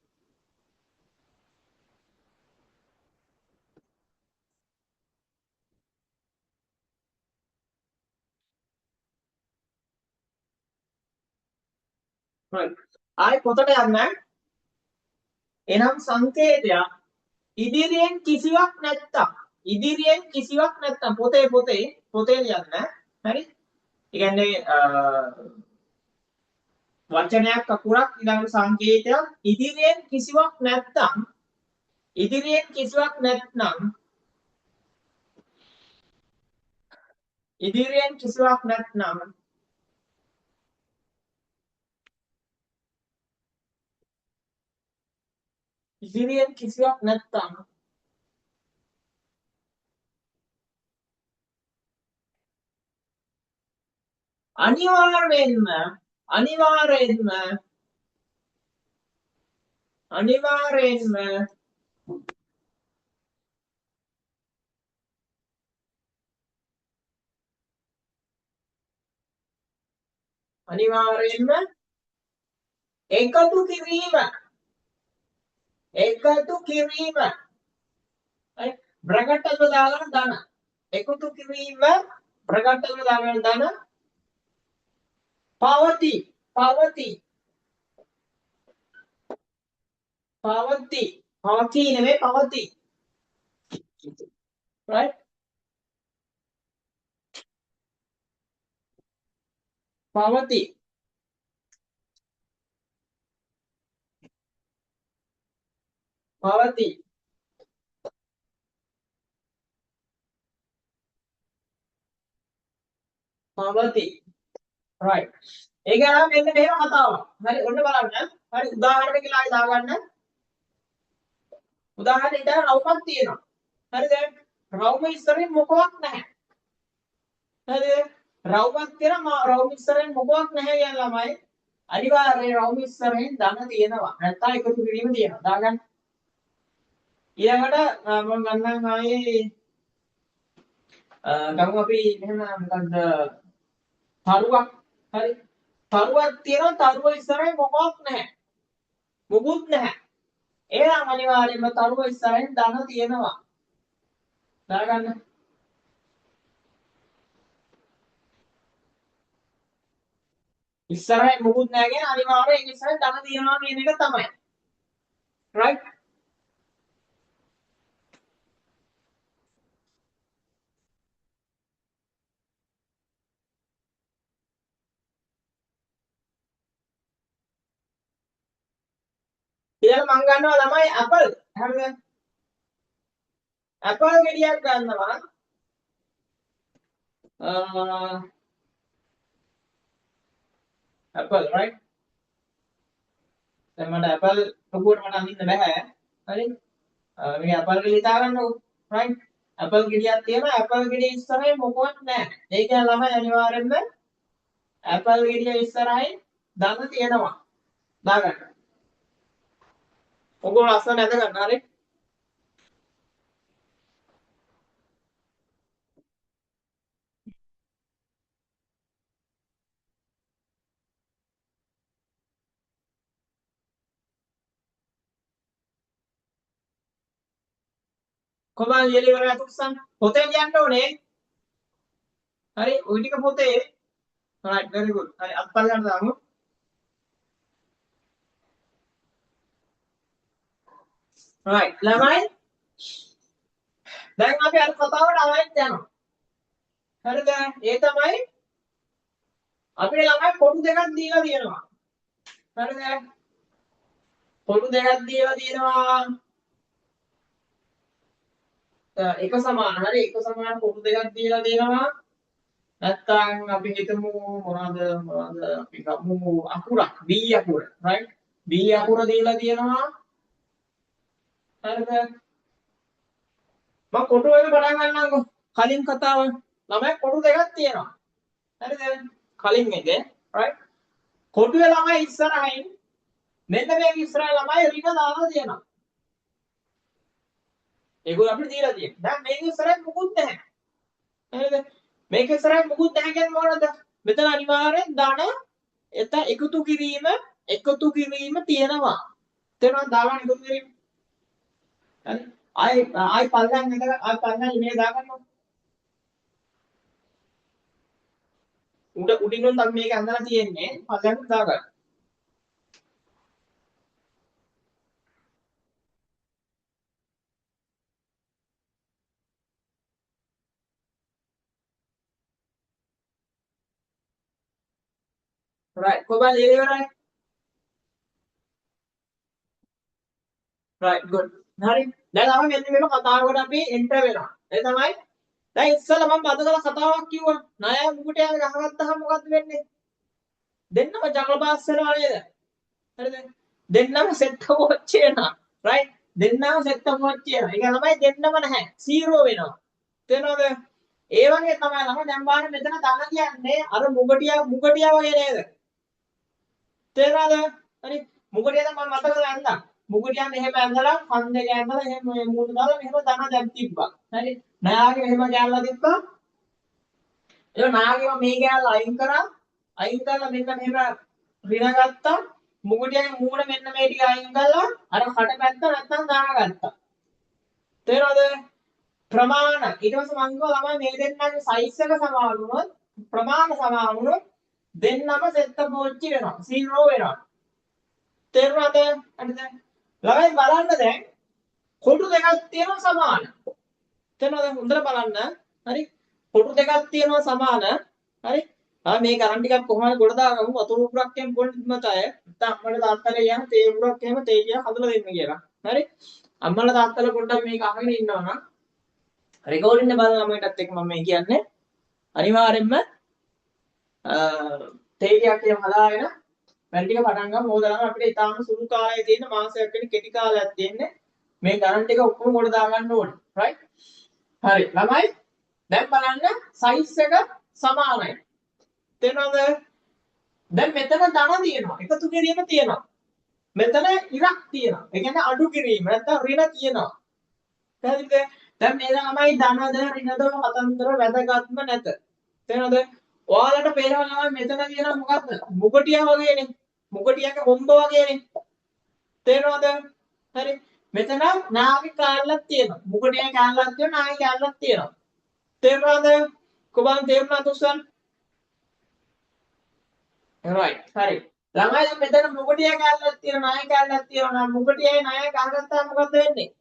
right ආයි පොතට යන්න එනම් සංකේතයක් ඉදිරියෙන් කිසිවක් නැත්තම් පොතේ ලියන්න හරි ඒ කියන්නේ වචනයක් අකුරක් ඊළඟට සංකේතයක් ඉදිරියෙන් කිසිවක් නැත්තම් ඉදිරියෙන් කිසිවක් නැත්නම් ඉදිරියෙන් කිසිවක් නැත්නම් ඉදිරියෙන් කිසිවක් නැත්නම් අනිවාර්යෙන්ම අනිවාර්යෙන්ම අනිවාර්යෙන්ම අනිවාර්යෙන්ම එකතු කිරීම right බ්‍රැකට් එක දාගෙන ධන එකතු කිරීම බ්‍රැකට් එක දාගෙන ධන පවති නෙමෙයි පවති right පවති right ඒක නම් මෙන්න මෙහෙම කතාවක් හරි ඔන්න බලන්න හරි උදාහරණයක් කියලා ආයෙ දාගන්න උදාහරණයක් ඉතින් රවුමක් තියෙනවා හරි දැන් රවුම ඉස්සරහින් මොකවත් නැහැ හරිද රවුමක් තියෙනවා රවුම ඉස්සරහින් මොකවත් නැහැ කියන ළමයි අනිවාර්යයෙන් රවුම ඉස්සරහින් ධන තියෙනවා නැත්නම් එකතු කිරීම තියෙනවා දාගන්න ඊළඟට මම ගන්නම් ආයේ ගමු අපි මෙහෙම මොකද්ද තරුවක් හරි තරුවක් තියෙනවා තරුව ඉස්සරහින් මොකවත් නැහැ මොකුත් නැහැ එහෙනම් අනිවාර්යයෙන්ම තරුව ඉස්සරහින් ධන තියෙනවා දාගන්න ඉස්සරහින් මොකුත් නැහැ කියන අනිවාර්යයෙන් ඒක ඉස්සරහින් ධන තියෙනවා කියන එක තමයි right ඊළඟ මම ගන්නවා ළමයි ඇපල් හරිද ඇපල් ගෙඩියක් ගන්නවා ඇපල් right දැන් මට ඇපල් ලොකුවට මට අඳින්න බෑ හරි මේක ඇපල් ගෙඩිය හිතා ගන්නකො right ඇපල් ගෙඩියක් තියෙනවා ඇපල් ගෙඩිය ඉස්සරහින් මොකවත් නැහැ ඒ කියන්නේ ළමයි අනිවාර්යෙන්ම ඇපල් ගෙඩිය ඉස්සරහින් ධන තියෙනවා දාගන්න ඔයගොල්ලෝ ලස්සන නැද ගන්න හරි කොහොමද ලියලා ඉවර කරලා තුස්සන් පොතේ ලියන්න ඕනේ හරි ওই ටික පොතේ right very good හරි අත්පල් ගන්න දාමු right ළමයි දැන් අපි අර කතාවට ආයෙත් යනවා හරිද ඒ තමයි අපේ ළමයි පොඩු දෙකක් දීලා තියෙනවා හරිද පොඩු දෙකක් දීලා තියෙනවා එක සමාන හරි එක සමාන පොඩු දෙකක් දීලා තියෙනවා නැත්තම් අපි හිතමු මොනවාද අපි ගමු අකුරක් B අකුර right B අකුර දීලා තියෙනවා හරිද මම කොටු එක පටන් ගන්නම්කෝ කලින් කතාව ළමයි කොටු දෙකක් තියෙනවා හරිද කලින් එකේ right කොටුවේ ළමයි ඉස්සරහින් මෙන්න මේක ඉස්සරහින් ළමයි ඍණ දාලා තියෙනවා ඒගොල්ලෝ අපිට දීලා තියෙනවා දැන් මේක ඉස්සරහින් මුකුත් නැහැ හරිද මේක ඉස්සරහින් මුකුත් නැහැ කියන්නේ මොනවද? මෙතන අනිවාර්යෙන් ධන එත එකතු කිරීම තියෙනවා. තේරෙනවද? දාගන්න එකතු කිරීම. හරි. ආයි පල්ලෙන් එක ආයි පල්ලෙන් ඉමේ දාගන්නවා. උඩිනුත් අපි මේක ඇඳලා තියෙන්නේ පල්ලෙන් දාගන්න. right කොබල් ඉවරයි. right good. හරි. දැන් අපි මෙන්න මේක කතාවකට අපි එන්ටර් වෙනවා. ඒ තමයි දැන් ඉස්සෙල්ලා මම බද කරලා කතාවක් කිව්වා. ණය මුකුටයක් ගහගත්තාම මොකද්ද වෙන්නේ? දෙන්නම ජගල පාස් වෙනවා නේද? හරිද? දෙන්නම සෙට් වොච් වෙනවා. right? දෙන්නම සෙට් වොච් වෙනවා. ඒක තමයි දෙන්නම නැහැ. 0 වෙනවා. තේරෙනවද? ඒ වගේ තමයි දැන් බලන්න මෙතන ධන කියන්නේ අර මුගටියා වගේ නේද? තේරෙනවද? හරි. මුගටියා දැන් මම මතක ගන්නම්. මුගටියා මෙහෙම ඇඳලා කන් දෙක ඇඳලා එහෙම මූණ දාලා මෙහෙම ධන දැන් තිබ්බා. හරි. නාගේ මෙහෙම ගෑල්ලා තිබ්බා. ඒක නාගේම මේ ගෑල්ල අයින් කරා. අයින් කරලා මෙන්න මෙහෙම රින ගත්තා. මුගටියාගේ මූණ මෙන්න මේ ටික අයින් කළා. අර කට පැත්ත නැත්තම් දාගත්තා. තේරෙනවද? ප්‍රමාණ ඊට පස්සේ මම කිව්වා ළමයි මේ දෙන්නගේ සයිස් එක සමාන වුණොත් ප්‍රමාණ සමාන වුණොත් දෙන්නම සෙට් පෝච්චි වෙනවා 0 වෙනවා. තේරුණාද? හරිද? ළමයි බලන්න දැන් කොටු දෙකක් තියෙනවා සමාන. තේරුණාද? හොඳට බලන්න. හරි. කොටු දෙකක් තියෙනවා සමාන. හරි. මේ ගණන් ටිකක් කොහොමද ගොඩ දාගමු වතුර උගුරක් එහෙම පොඩි මතය. නැත්නම් අම්මලා තාත්තලා කියන තේ උගුරක් එහෙම තේ ටික හදලා දෙන්න කියලා. හරි. අම්මලා තාත්තලා පොඩ්ඩක් මේක අහගෙන ඉන්නවා නම් රෙකෝඩින් එක බලන ළමයිටත් එක්ක මම මේ කියන්නේ අනිවාර්යෙන්ම තේ ටිකක් එහෙම හදාගෙන වැඩ ටික පටන් ගමු. මොකද නම් අපිට ඊටාම සුළු කාලයක් තියෙන මාසයක් වෙන කෙටි කාලයක් තියෙන්නේ. මේ ගණන් ටික ඔක්කොම ගොඩ දාගන්න ඕනේ. right? හරි. ළමයි දැන් බලන්න සයිස් එක සමානයි. තේරෙනවද? දැන් මෙතන ධන තියෙනවා. එකතු කිරීම තියෙනවා. මෙතන ඉරක් තියෙනවා. ඒ කියන්නේ අඩු කිරීම නැත්නම් ඍණ තියෙනවා. පැහැදිලිද? දැන් මේ ළමයි ධනද ඍණද කතන්දර වැදගත්ම නැත. තේරෙනවද? ඔයාලට පේනවා මෙතන තියෙන මොකක්ද? මුගටියා වගේනේ. මුගටියාගේ හොම්බ වගේනේ. තේරෙනවද? හරි. මෙතන නාගේ කාලක් තියෙනවා. මුගටියා කාලක් තියෙනවා, නාගේ කාලක් තියෙනවා. තේරෙනවද? කොබන් තේරුණාද උස්සන්? right. හරි. ළමයි දැන් මෙතන මුගටියා කාලක් තියෙනවා, නාගේ කාලක් තියෙනවා. මුගටියාගේ නාගේ කාලගත්තාම මොකද වෙන්නේ?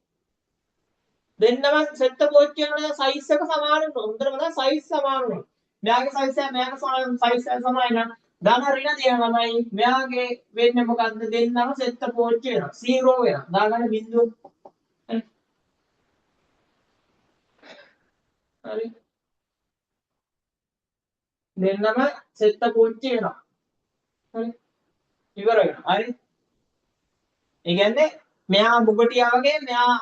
දෙන්නම සෙට් පෝච්චි වෙනවා සයිස් එක සමාන වෙනවා. හොඳට බලන්න සයිස් සමාන වෙනවා. මෙයාගේ සයිස් එක මෙයාගේ සයිස් එක සමානයි නම් ධන ඍණ තියෙනවා ළමයි. මෙයාගේ වෙන්නේ මොකද්ද? දෙන්නම සෙට් පෝච්චි වෙනවා. 0 වෙනවා. දාගන්න බිංදුව. හරි. දෙන්නම සෙට් පෝච්චි වෙනවා. හරි. ඉවර වෙනවා. හරි. ඒ කියන්නේ මෙයා මුගටියා වගේ මෙයා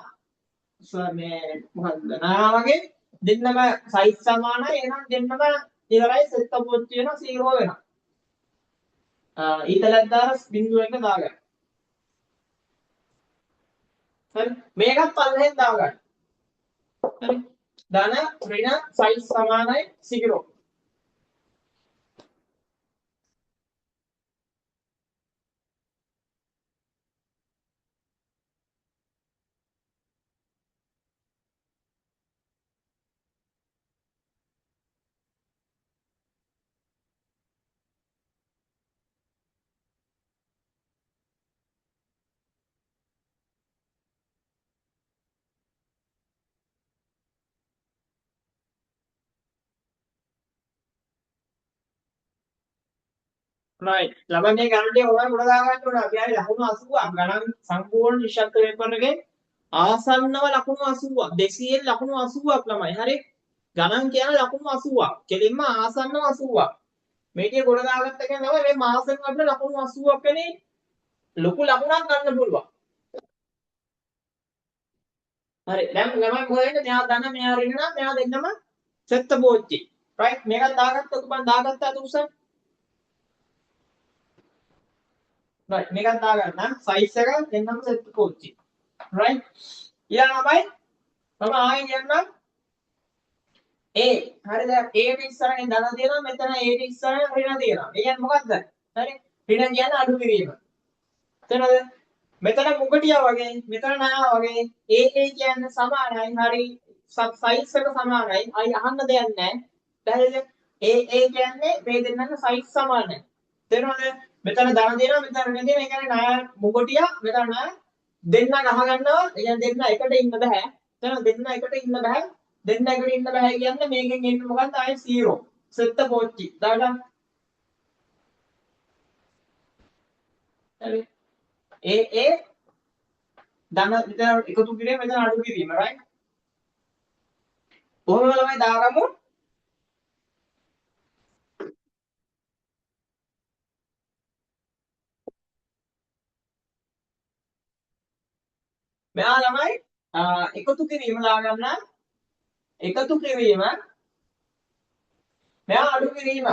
මේ මොකද්ද? නා වගේ දෙන්නම සයිස් සමානයි. එහෙනම් දෙන්නම ඉවරයි සෙට් පෝච්චි වෙනවා 0 වෙනවා. ඊතලක් දාලා බිංදුව එක දාගන්න. හරි. මේකත් පල්ලෙහෙන් දාගන්න. හරි. ධන ඍණ සයිස් සමානයි 0. right. ළමයි මේ ගණන් ටික ඔයාලා ගොඩ දාගන්න ඕනේ. අපි ආයේ ලකුණු 80ක් ගණන් සම්පූර්ණ නිශ්ශබ්ද පේපර් එකේ ආසන්නව ලකුණු 80ක් 200 ලකුණු 80ක් ළමයි. හරි. ගණන් කියන ලකුණු 80ක්. කෙලින්ම ආසන්නව 80ක්. මේ ටික ගොඩ දාගත්ත කියන්නේ තමයි මේ මාසෙන් අපිට ලකුණු 80ක් වෙනේ ලොකු ලකුණක් ගන්න පුළුවන්. හරි. දැන් ළමයි මොකද වෙන්නේ? මෙයා ධන මෙයා ඍණ නම් මෙයා දෙන්නම සෙත්ත බෝච්චි. right. මේකත් දාගත්තොත් මම දාගත්තාද උසන්? right. මේකත් දාගන්න. සයිස් එක දෙන්නම සෙත් බෝච්චි. right. ඊළඟ තමයි මම ආයෙ කියන්නම් A හරිද? A ට ඉස්සරහින් ධන තියෙනවා මෙතන A ට ඉස්සරහින් ඍණ තියෙනවා. ඒ කියන්නේ මොකද්ද? හරි. ඍණ කියන්නේ අඩු කිරීම. තේරෙනවද? මෙතන මුගටියා වගේ මෙතන නයා වගේ A කියන්නේ සමානයි. හරි. සයිස් එක සමානයි. අයි අහන්න දෙයක් නැහැ. පැහැදිලිද? A කියන්නේ මේ දෙන්නගේ සයිස් සමානයි. තේරෙනවද? මෙතන ධන දෙනවා මෙතන ඍණ දෙනවා. ඒ කියන්නේ ණය මුගටියා මෙතන ණය දෙන්න ගහ ගන්නවා. ඒ කියන්නේ දෙන්න එකට ඉන්න බෑ. තේරෙනවද? දෙන්න එකට ඉන්න බෑ. දෙන්න එකට ඉන්න බෑ කියන්නේ මේකෙන් එන්නේ මොකක්ද? ආයේ 0. සෙත්ත පෝච්චි. දාගන්න. හරි. A ධන මෙතන එකතු කිරීම මෙතන අඩු කිරීම right. කොහොම ළමයි දාගමු. මෙයා ළමයි එකතු කිරීම දාගන්න. එකතු කිරීම මෙයා අඩු කිරීම.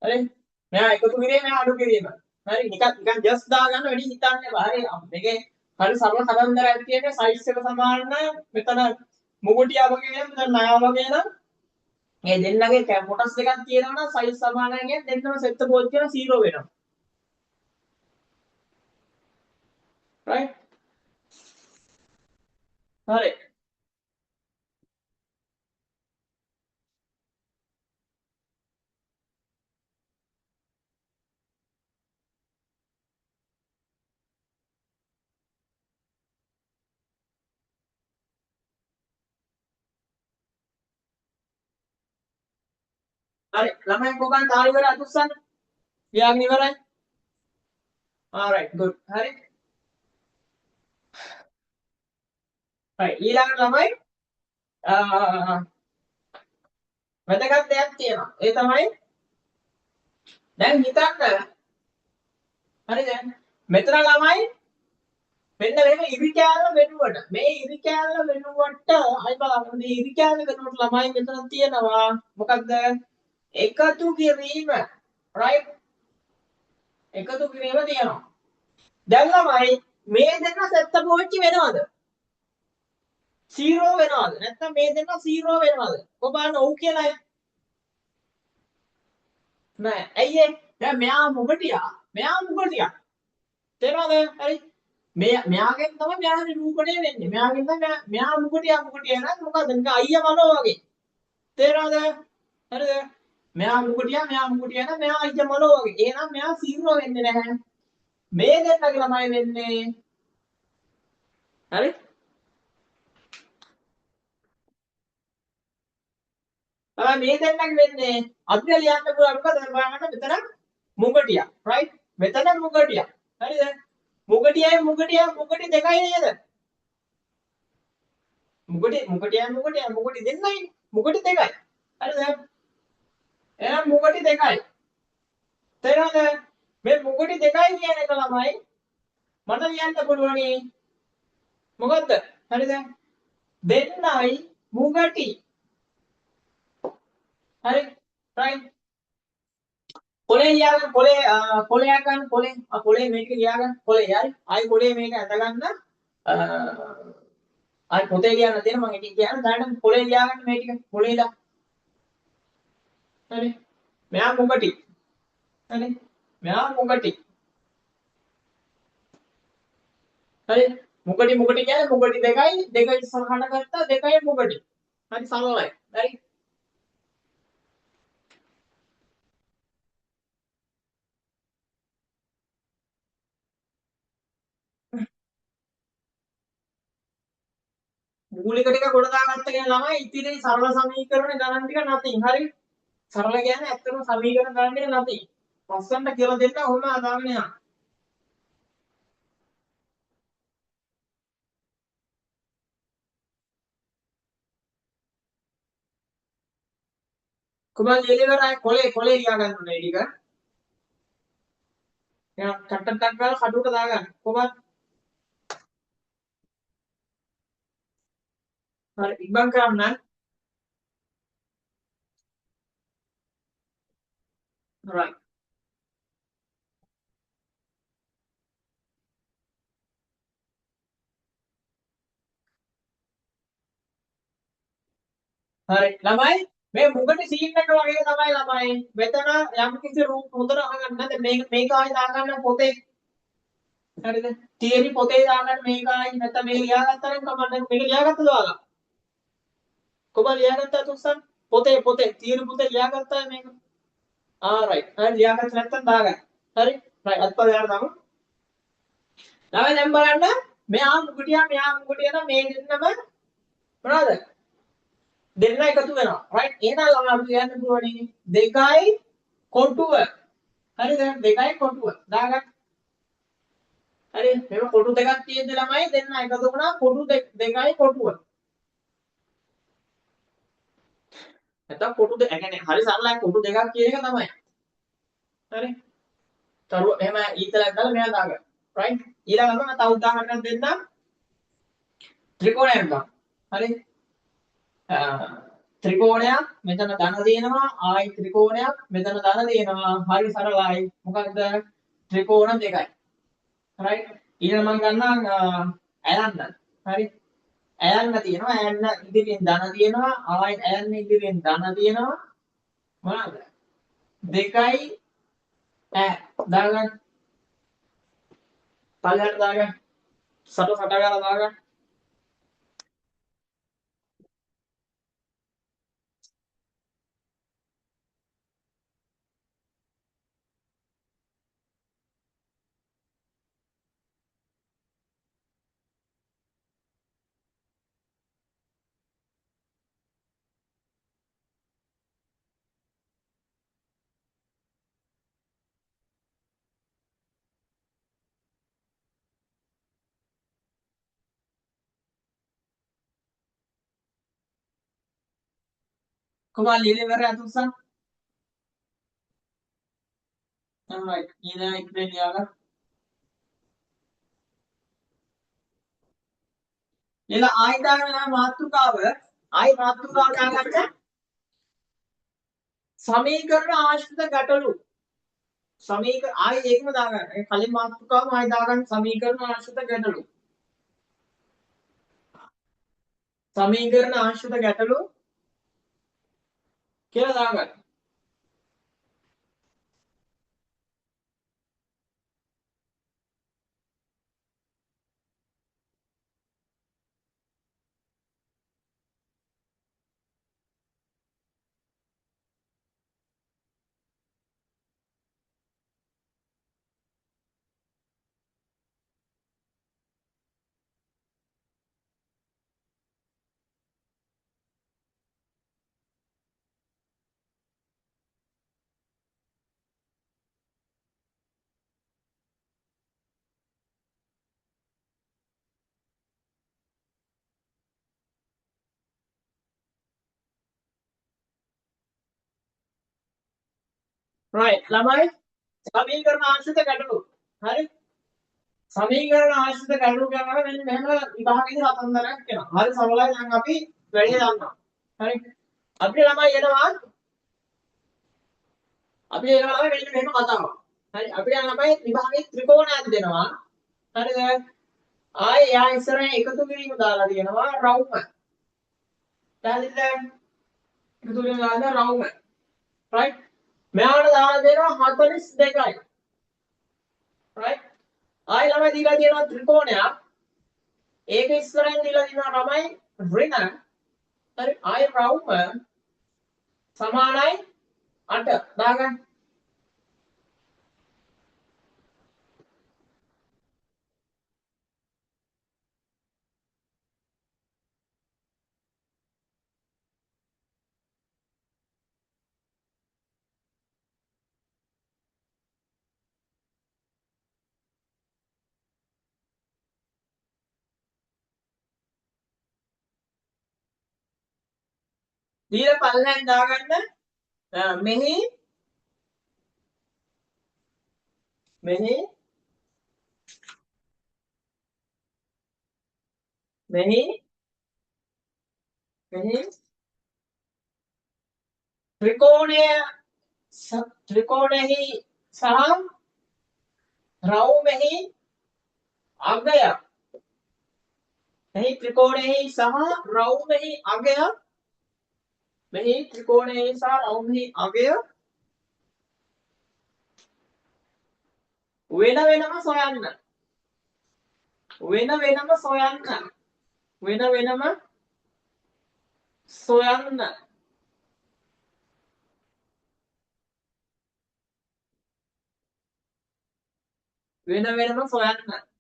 හරි. මෙයා එකතු කිරීම මෙයා අඩු කිරීම. හරි නිකන් just දාගන්න වැඩි හිතන්න එපා. හරි මේකේ හරි සරල කතන්දරයක් තියෙන්නේ සයිස් එක සමාන නම් මෙතන මුගටියා වගේ නම් මෙතන නයා වගේ නම් මේ දෙන්නගේ කොටස් දෙකක් තියෙනවා නම් සයිස් සමානයි කියන්නේ දෙන්නම සෙට් පොත් කියන 0 වෙනවා. right. හරි. හරි ළමයි කොහොමද තාලි වල අතුස්සන්න? ලියාගෙන ඉවරයි. alright good. හරි. right ඊළඟට ළමයි වැදගත් දෙයක් තියෙනවා. ඒ තමයි දැන් හිතන්න. හරිද? මෙතන ළමයි මෙන්න මේක ඉරි කෑල්ල වෙනුවට මේ ඉරි කෑල්ල වෙනුවට අයි බලන්න මේ ඉරි කෑල්ල වෙනුවට ළමයි මෙතන තියෙනවා මොකක්ද? එකතු කිරීම. right. එකතු කිරීම තියෙනවා. දැන් ළමයි මේ දෙක සෙත්ත පෝච්චි වෙනවද? 0 වෙනවද? නැත්නම් මේ දෙක 0 වෙනවද? ඔබ බලන්න ඔව් කියලා අය. නෑ. ඇයි ඒ? දැන් මෙයා මුගටියා. මෙයා මුගටියා. තේරෙනවද? හරි. මෙයාගෙන් තමයි මෙයා නිරූපණය වෙන්නේ. මෙයාගෙන් තමයි මෙයා මුගටියා නම් මොකද? නිකන් අයියා මනෝ වගේ. තේරෙනවද? හරිද? මෙයා මුගටියා නම් මෙයා අයියා මනෝ වගේ. එහෙනම් මෙයා 0 වෙන්නේ නැහැ. මේ දෙන්නගේ ළමයි වෙන්නේ. හරි? තමයි මේ දෙන්නගේ වෙන්නේ. අපිට ලියන්න පුළුවන් මොකද? බලන්න මෙතන මුගටියා. right? මෙතන මුගටියා. හරිද? මුගටි දෙකයි නේද? මුගටි දෙන්නයි. මුගටි දෙකයි. හරිද? එහෙනම් මුගටි දෙකයි. තේරෙනවද? මේ මුගටි දෙකයි කියන එක ළමයි මට ලියන්න පුළුවනි. මොකද්ද? හරිද? දෙන්නයි මුගටි. හරි? right? කොලේ ලියාගන්න කොලේ ගන්න කොලේ මේක ලියාගන්න කොලේ හරි. ආයි කොලේ මේක අඳගන්න ආයි පොතේ ලියන්න තියෙන මම ඉතින් කියන්න දැන් කොලේ ලියාගන්න මේ ටික කොලේලා. හරි. මෙයා මුගටි. හරි. මෙයා මුගටි. හරි. මුගටි කියන්නේ මුගටි දෙකයි දෙක ඉස්සරහට ගත්තා දෙකයි මුගටි. හරි සමවයි. හරි. මූලික ටික ගොඩ දාගත්ත කියන ළමයි ඉතිරි සරල සමීකරණ ගණන් ටික නැතිනම් හරි. සරල කියන්නේ ඇත්තටම සමීකරණ ගණන් ටික නැතිනම්. පස්සන්ට කියලා දෙන්න ඔහොම අදාගෙන යන්න. කොහොමද එළිවරයි කොලේ ලියා ගන්න ඕනේ ටික. එහෙනම් ටක් ගාලා කඩුවට දාගන්න. කොහොමද? හරි ඉක්මන් කරන්න. right. හරි ළමයි මේ මුගට සීන් එක වගේ තමයි ළමයි මෙතන යම් කිසි රූප හොඳට අහගන්න දැන් මේක ආයි දාගන්න පොතේ හරිද තියරි පොතේ දාගන්න මේක ආයි නැත්නම් මේක ලියාගත්තා නම් කමන්න මේක ලියාගත්තද ඔයාලා කොහොමද ලියාගත්තා තුස්සන් පොතේ තියරි පොතේ ලියාගත්තා මේක රයිට් හරි ලියාගත්ත නැත්නම් දාගන්න හරි රයිට් අත්පල යාර දාමු ළමයි දැන් බලන්න මෙයා මුගටියා නම් මේ දෙන්නම මොනවද දෙන්න එකතු වෙනවා රයිට් එහෙනම් ළමයි අපි කියන්න පුළුවන් දෙකයි කොටුව හරිද දෙකයි කොටුව දාගන්න හරි මේක කොටු දෙකක් තියෙද්දි ළමයි දෙන්න එකතු වුණා කොටු දෙකයි කොටුව නැත්නම් කොටු දෙක يعني හරි සරලයි කොටු දෙකක් කියන එක තමයි හරි තරුව එහෙම ඊතලක් දාලා මෙයා දාගන්න රයිට් ඊළඟට මම තව උදාහරණයක් දෙන්නම් ත්‍රිකෝණයක් ගන්න හරි ත්‍රිකෝණයක් මෙතන ධන තියෙනවා ආයි ත්‍රිකෝණයක් මෙතන ධන තියෙනවා හරි සරලයි මොකක්ද ත්‍රිකෝණ දෙකයි රයිට් ඊළඟ මම ගන්නම් ඇයන්න හරි ඇයන්න තියෙනවා ඇයන්න ඉදිරියෙන් ධන තියෙනවා ආයි ඇයන්න ඉදිරියෙන් ධන තියෙනවා මොනවාද දෙකයි දාගන්න පල්ලෙහාට දාගන්න සට ගාලා දාගන්න කොහොමද ලියලා ඉවරයි අතුස්සන් right ඊළඟ ඉක්මනට ලියාගන්න ඊළඟ ආයි දාගන්න මාතෘකාව දාගන්න සමීකරණ ආශ්‍රිත ගැටලු ආයි ඒකම දාගන්න ඒ කලින් මාතෘකාවම ආයි දාගන්න සමීකරණ ආශ්‍රිත ගැටලු කියලා දාගන්න right ළමයි සමීකරණ ආශ්‍රිත ගැටලු හරි සමීකරණ ආශ්‍රිත ගැටලු කියනවා මෙන්න මෙහෙම විභාගයේ හතරක් එනවා හරි සරලයි දැන් අපි වැඩි දන්නවා හරි අපිට ළමයි එනවා ළමයි මෙන්න මෙහෙම කතාවක් හරි අපිට ළමයි විභාගයේ ත්‍රිකෝණයක් දෙනවා හරිද ආයේ යා ඉස්සරහින් එකතු කිරීම දාලා තියෙනවා රවුම පැහැදිලිද එකතු කිරීම දාලා රවුම right මෙයාට දාලා දෙනවා 42යි right ආයි ළමයි දීලා තියෙනවා ත්‍රිකෝණයක් ඒක ඉස්සරහින් දීලා තියෙනවා ළමයි ඍණ හරි ආයි රවුම සමානයි 8 දාගන්න දීලා පල්ලෙන් දාගන්න මෙහි ත්‍රිකෝණෙහි සහ රවුමෙහි අගය මෙහි ත්‍රිකෝණෙහි සහ රවුමෙහි අගය මෙහි ත්‍රිකෝණයේ සහ රවුමෙහි අගය වෙන වෙනම සොයන්න. වෙන වෙනම සොයන්න. වෙන වෙනම සොයන්න. වෙන වෙනම සොයන්න.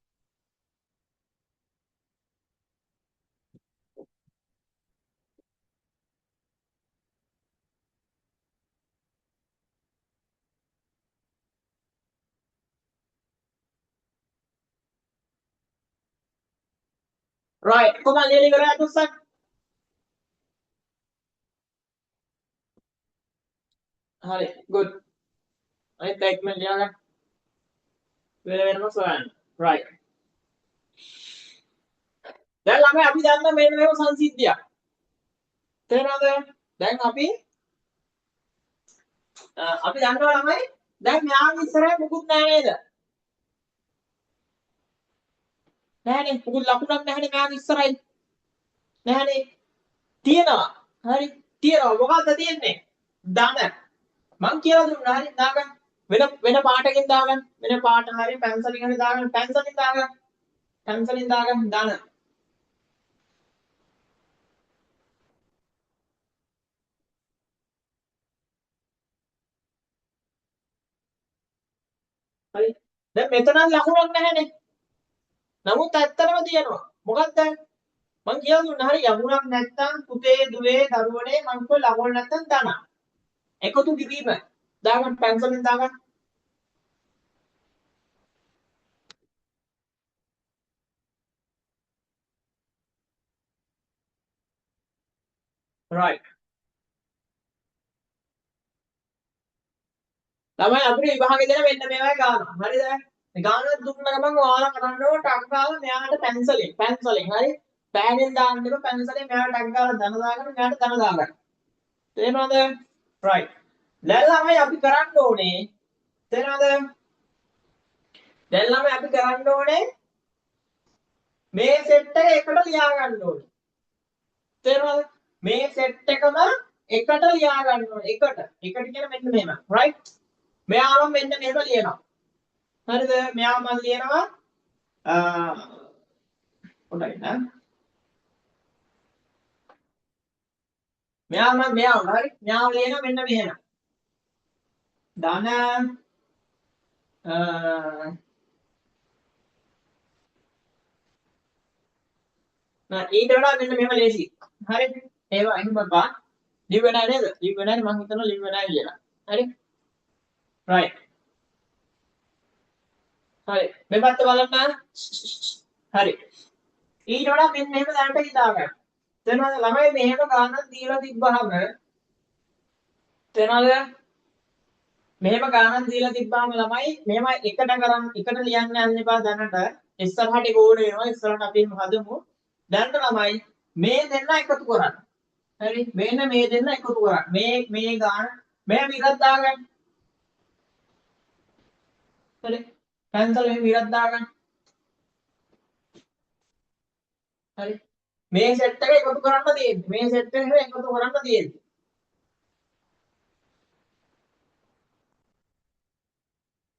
right කොහොමද ලියලා ඉවරයි අතුස්සන්? හරි good. අනිත් එක මම ලියාගන්න. වෙන වෙනම සොයන්න. right. දැන් ළමයි අපි දන්න මෙන්න මේව සංසිද්ධියක්. තේරෙනවද? දැන් අපි දන්නවා ළමයි දැන් මෙයාගේ ඉස්සරහ මුකුත් නැහැ නේද? නැහැනේ. මුකුත් ලකුණක් නැහැනේ මෙයාගේ ඉස්සරහින්. නැහැනේ. තියෙනවා. හරි. තියෙනවා. මොකද්ද තියෙන්නේ? ධන. මං කියලා දුන්නා හරි දාගන්න. වෙන පාටකින් දාගන්න. වෙන පාට හරි පැන්සලින් හරි දාගන්න. පැන්සලින් දාගන්න. පැන්සලින් දාගන්න ධන. හරි. දැන් මෙතන ලකුණක් නැහැනේ. නමුත් ඇත්තටම තියෙනවා. මොකක්ද? මං කියලා දුන්නා හරි යමුණක් නැත්තම් පුතේ දුවේ දරුවනේ මං කො ලකුණ නැත්තම් ධන. එකතු කිරීම. දාගන්න පැන්සලින් දාගන්න. right. ළමයි අපිට විභාගෙ දෙන මෙන්න මේවයි ගන්නවා. හරිද? මේ ගානක් දුන්න ගමන් ඔයාලා කරන්න ඕන ටක් ගාලා මෙයාට පැන්සලෙන් හරි පෑනෙන් දාන්න එපා පැන්සලෙන් මෙයාට ටක් ගාලා ධන දාගන්න මෙයාට ධන දාගන්න. තේරෙනවද? right. දැන් ළමයි අපි කරන්න ඕනේ තේරෙනවද? දැන් ළමයි අපි කරන්න ඕනේ මේ සෙට් එක එකට ලියා ගන්න ඕනේ. තේරෙනවද? මේ සෙට් එකම එකට ලියා ගන්න ඕනේ. එකට කියන මෙන්න මෙහෙම. right. මෙයාම මෙන්න මෙහෙම ලියනවා. හරිද? මෙයා මම ලියනවා පොඩ්ඩක් නෑ. මෙයා හරි. මෙයා ලියනවා මෙන්න මෙහෙම. ධන ඊට වඩා මෙන්න මෙහෙම ලේසි. හරි. ඒවා එහෙම බා. ලිව් වෙනා නේද? ලිව් වෙනානේ මම හිතනවා ලිව් වෙනා කියලා. හරි. right. හරි. මේ පැත්ත බලන්න. හරි. ඊට වඩා මෙන්න මෙහෙම දැනට හිතාගන්න. තේරෙනවද ළමයි මෙහෙම ගානක් දීලා තිබ්බහම තේරෙනවද? මෙහෙම ගානක් දීලා තිබ්බහම ළමයි මෙහෙම එකට ලියන්න යන්න එපා දැනට. ඉස්සරහට ඒක ඕනේ වෙනවා. ඉස්සරහට අපි හදමු. දැනට ළමයි මේ දෙන්න එකතු කරන්න. හරි. මෙන්න මේ දෙන්න එකතු කරන්න. මේ ගාන මෙහෙම ඉරක් දාගන්න. හරි. පැන්සල් මෙහෙම ඉරක් දාගන්න. හරි. මේ සෙට් එක එකතු කරන්න තියෙන්නේ. මේ සෙට් එක එකතු කරන්න තියෙන්නේ.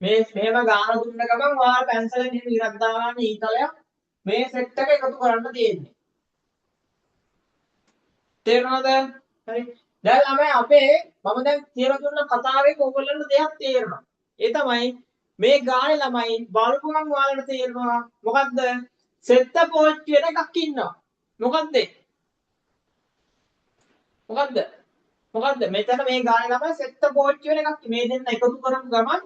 මෙහෙම ගාන දුන්න ගමන් ඔයාලා පැන්සලෙන් මෙහෙම ඉරක් දාගන්න ඊතලයක් මේ සෙට් එක එකතු කරන්න තියෙන්නේ. තේරෙනවද? හරි. දැන් ළමයි අපේ මම දැන් කියලා දුන්න කතාවේ ඔයගොල්ලන්ට දෙයක් තේරෙනවා. ඒ තමයි මේ ගානේ ළමයි බලපු ගමන් ඔයාලට තේරෙනවා මොකද්ද? සෙත්ත පෝච්චි වෙන එකක් ඉන්නවා. මොකද්ද? මොකද්ද? මෙතන මේ ගානේ ළමයි සෙත්ත පෝච්චි වෙන එකක් මේ දෙන්න එකතු කරපු ගමන්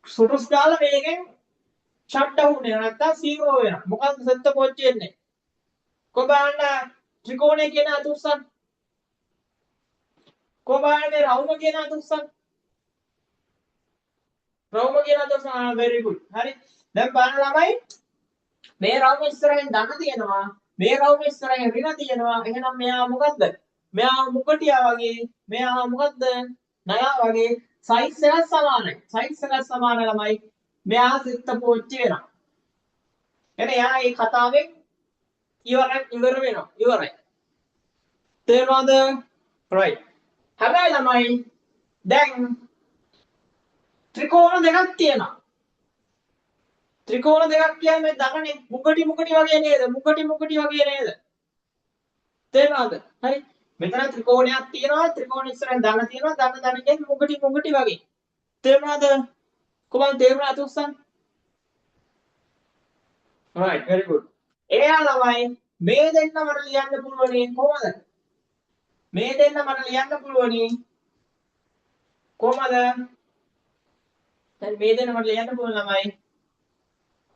සුටුස් දාලා මේකෙන් ෂට් ඩවුන් වෙනවා නැත්තම් සීරෝ වෙනවා. මොකද්ද සෙත්ත පෝච්චි වෙන්නේ? කොබාන්න ත්‍රිකෝණය කියන අතුස්සන් කොබාන්න මේ රවුම කියන අතුස්සන් රවුම කියන අතුස්සන් very good. හරි. දැන් බලන්න ළමයි මේ රවුම ඉස්සරහින් ධන තියෙනවා. මේ රවුම ඉස්සරහින් ඍණ තියෙනවා. එහෙනම් මෙයා මොකද්ද? මෙයා මුකටියා වගේ. මෙයා මොකද්ද? නයා වගේ. සයිස් එක සමානයි. සයිස් එක සමාන ළමයි. මෙයා සිත්ත පෝච්චි වෙනවා. එනේ යා මේ කතාවෙන් ඉවර වෙනවා. ඉවරයි. තේරුණාද? right හැබැයි ළමයි දැන් ත්‍රිකෝණ දෙකක් තියෙනවා ත්‍රිකෝණ දෙකක් කියන්නේ මේ දකනේ මුකටි වගේ නේද මුකටි වගේ නේද තේරෙනවද හරි මෙතන ත්‍රිකෝණයක් තියෙනවා ත්‍රිකෝණ ඉස්සරහින් ධන තියෙනවා ධන කියන්නේ මුකටි වගේ තේරුණාද කොහොමද තේරුණා අතුස්සන් right very good එයා ළමයි මේ දෙන්න මට ලියන්න පුළුවනි කොහොමද මේ දෙන්න මට ලියන්න පුළුවනි කොහොමද දැන් මේ දෙන්න මට ලියන්න පුළුවන් ළමයි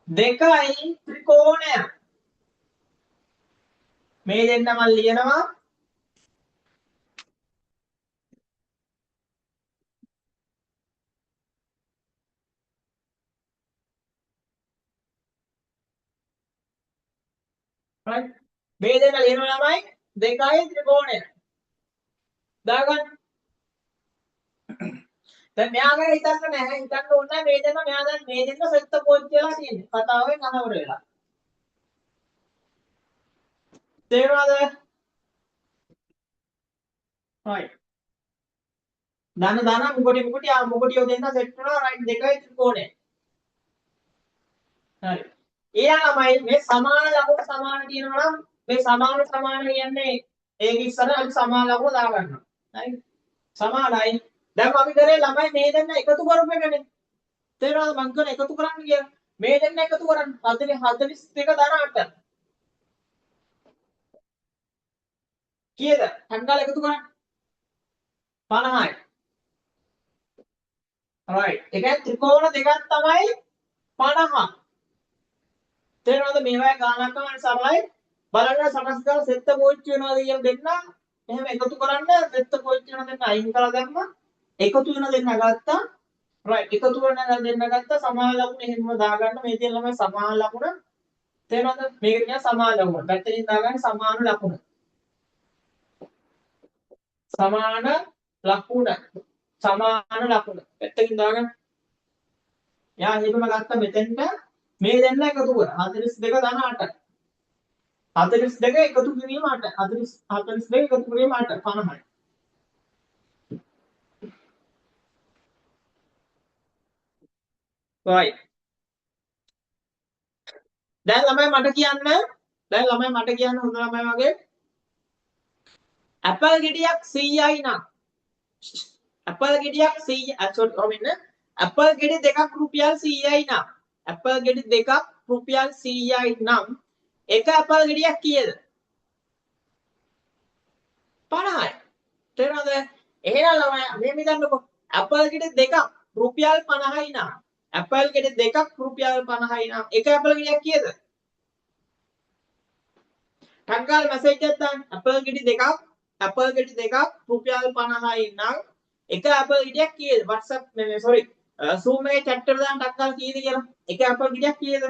දෙකයි ත්‍රිකෝණය මේ දෙන්න මම ලියනවා right මේ දෙන්න ලියනවා ළමයි දෙකයි ත්‍රිකෝණය දාගන්න දැන් මෙයා ගැන හිතන්න නැහැ හිතන්න ඕනේ නැහැ මේ දෙන්න මෙයා දැන් මේ දෙන්න සෙට් පොයින්ට් කියලා තියෙන්නේ කතාවේ කනවර වෙලා තේරුණාද right ධන මුකුටි ආ මුකුටියෝ දෙන්න සෙට් වෙනවා right දෙකයි ත්‍රිකෝණය හරි ඊළඟමයි මේ සමාන ලකුණු සමාන තියෙනවා නම් මේ සමාන කියන්නේ ඒක ඉස්සර අපි සමාන ලකුණු දා ගන්නවා හරි සමානයි දැන් අපි කරේ ළමයි මේ දෙන්න එකතු කරපු එකනේ තේරෙනවද මං කියන එකතු කරන්න කියලා මේ දෙන්න එකතු කරන්න 42 ධන 8 කීයද හන්දාල එකතු කරන්න 50යි right ඒ කියන්නේ ත්‍රිකෝණ දෙකක් තමයි 50 තේරෙනවද මේවායේ ගානක් තමයි සමයි බලන්න සකස් කරලා සෙට් පොයින්ට් වෙනවද කියලා දෙන්න එහෙම එකතු කරන්න සෙට් පොයින්ට් වෙන දෙන්න අයින් කරලා දැම්ම එකතු වෙන දෙන්න ගත්තා right එකතු වෙන දෙන්න ගත්තා සමාන ලකුණ එහෙම දාගන්න මේ තියෙන ළමයි සමාන ලකුණ තේරෙනවද මේක කියන සමාන ලකුණ පැත්තකින් දාගන්න සමාන ලකුණ සමාන ලකුණ පැත්තකින් දාගන්න යා එහෙම ගත්ත මෙතෙන්ට මේ දෙන්න එකතු කර 42 ධන 8 42 එකතු කිරීම 8 42 එකතු කිරීම 8 50යි right දැන් ළමයි මට කියන්න හොඳ ළමයි වගේ ඇපල් ගෙඩියක් 100යි නම් ඇපල් ගෙඩියක් 100 sorry ඇපල් ගෙඩි දෙකක් රුපියල් 100යි නම් ඇපල් ගෙඩි දෙකක් රුපියල් 100යි නම් එක ඇපල් ගෙඩියක් කීයද 50යි තේරෙනවද එහෙනම් ළමයි මේ හිතන්නකෝ ඇපල් ගෙඩි දෙකක් රුපියල් 50යි නම් ඇපල් ගෙඩි දෙකක් රුපියල් 50යි නම් එක ඇපල් ගෙඩියක් කීයද ටංගල් මැසේජ් එකක් දාන්න ඇපල් ගෙඩි දෙකක් රුපියල් 50යි නම් එක ඇපල් ගෙඩියක් කීයද WhatsApp මේ sorry Zoom එකේ chat එකට දාන්න ටංගල් කීයද කියලා එක ඇපල් ගෙඩියක් කීයද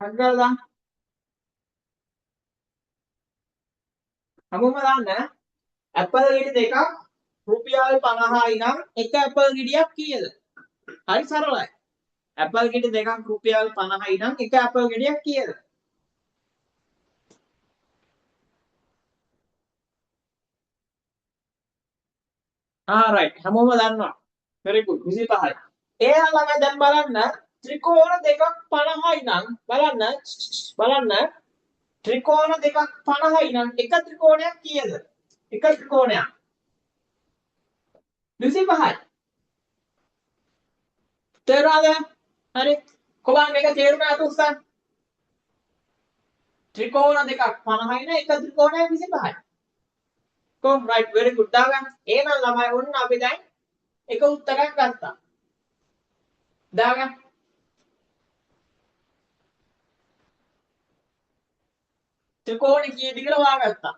ටංගල් දාන්න හැමෝම දාන්න ඇපල් ගෙඩි දෙකක් රුපියල් 50යි නම් එක ඇපල් ගෙඩියක් කීයද හරි සරලයි ඇපල් ගෙඩි දෙකක් රුපියල් 50යි නම් එක ඇපල් ගෙඩියක් කීයද right හැමෝම දන්නවා very good 25යි එයාලම දැන් බලන්න ත්‍රිකෝණ දෙකක් 50යි නම් බලන්න ත්‍රිකෝණ දෙකක් 50යි නම් එක ත්‍රිකෝණයක් කීයද එක ත්‍රිකෝණයක් 25යි තේරුණාද හරි කොහොමද මේක තේරුණා අතුස්සන් ත්‍රිකෝණ දෙකක් 50යි නම් එක ත්‍රිකෝණයක් 25යි කොහොම right very good දාගන්න එහෙනම් ළමයි ඔන්න අපි දැන් එක උත්තරයක් ගත්තා දාගන්න ත්‍රිකෝණ කීයද කියලා හොයාගත්තා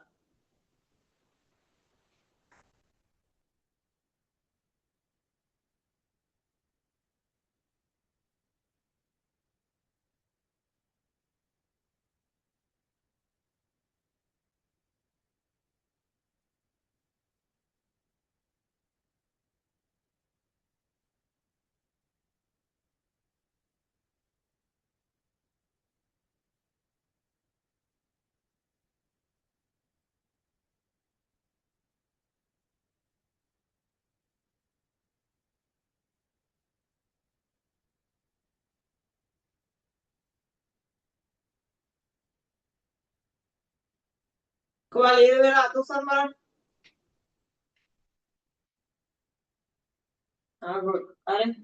කොහොමද ඒ වෙලාව අතුස්සන් බලන්න. good. හරි.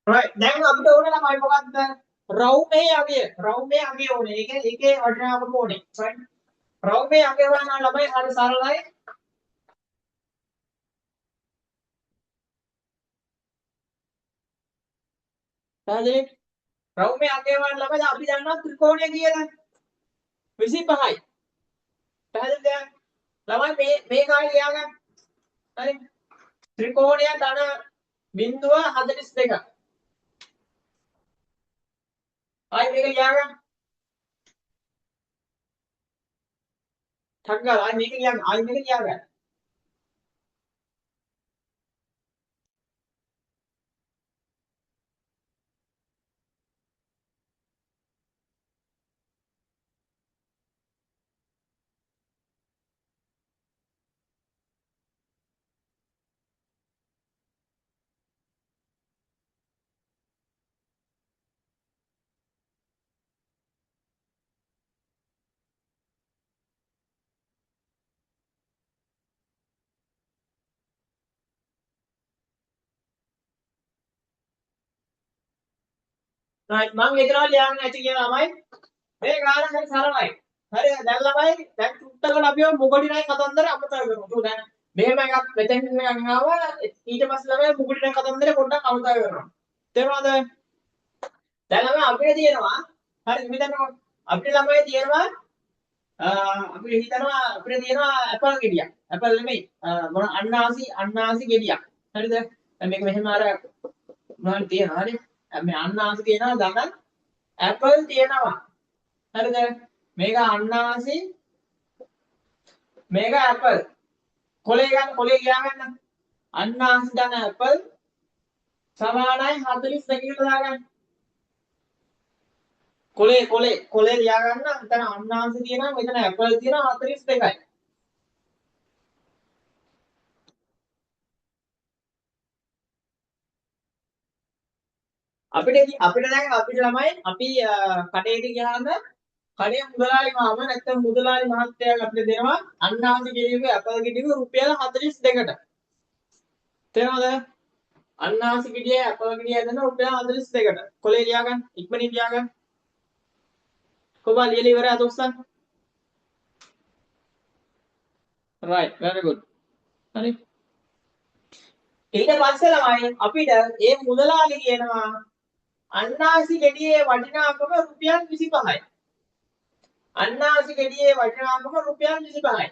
right. දැන් අපිට ඕනේ ළමයි මොකද්ද? රවුමේ අගය. රවුමේ අගය ඕනේ. ඒකේ වටිනාකම ඕනේ. right. රවුමේ අගය වුණා නම් ළමයි හරි සරලයි. පැහැදිලි? රවුමේ අගය වුණා ළමයි අපි දන්නවා ත්‍රිකෝණය කියලා 25යි. පැහැදිලිද? ළමයි මේ කාලේ ලියාගන්න. හරි. ත්‍රිකෝණය ධන බිංදුව 42. ආයි මේක ලියාගන්න. ටක් ගාලා ආයි මේක ලියාගන්න. ආයි මේක ලියාගන්න. right මම හිතනවා ලියන්න ඇති කියලා ළමයි. මේ ගාන හරි සරලයි. හරි දැන් ළමයි දැන් චුට්ටකට අපිව මුගටිනයි කතන්දර අමතක කරමු. දැන් මෙහෙම එකක් මෙතෙන් නිකන් ආවා ඊට පස්සේ ළමයි මුගටිනයි කතන්දර පොඩ්ඩක් අමතක කරනවා. තේරුණාද? දැන් ළමයි අපිට තියෙනවා හරි මෙතන අපිට ළමයි තියෙනවා අපිට හිතනවා අපිට තියෙනවා ඇපල් ගෙඩියක්. ඇපල් නෙමෙයි මොන අන්නාසි ගෙඩියක්. හරිද? දැන් මේක මෙහෙම අර මොනවද තියෙනවා හරි? මේ අන්නාසි තියෙනවා ධන ඇපල් තියෙනවා. හරිද? මේක අන්නාසි මේක ඇපල්. කොලේ ගන්න කොලේ ගියා ගන්න. අන්නාසි ධන ඇපල් සමානයි 42 කියලා දාගන්න. කොලේ ලියා ගන්න. එතන අන්නාසි තියෙනවා මෙතන ඇපල් තියෙනවා 42යි. අපිට දැන් අපිට ළමයි අපි කඩේට ගියාම කඩේ මුදලාලි මාම නැත්නම් මුදලාලි මහත්තයා අපිට දෙනවා අන්නාසි ගෙඩියක ඇපල් ගෙඩියක රුපියල් 42ට. තේරෙනවද? අන්නාසි ගෙඩිය ඇපල් ගෙඩිය දෙන රුපියල් 42ට. කොලේ ලියා ගන්න. ඉක්මනින් ලියා ගන්න. කොහොමද ලියලා ඉවරයි අත උස්සන්න. right very good. හරි. ඊට පස්සේ ළමයි අපිට මේ මුදලාලි කියනවා අන්නාසි ගෙඩියේ වටිනාකම රුපියල් 25යි. අන්නාසි ගෙඩියේ වටිනාකම රුපියල් 25යි.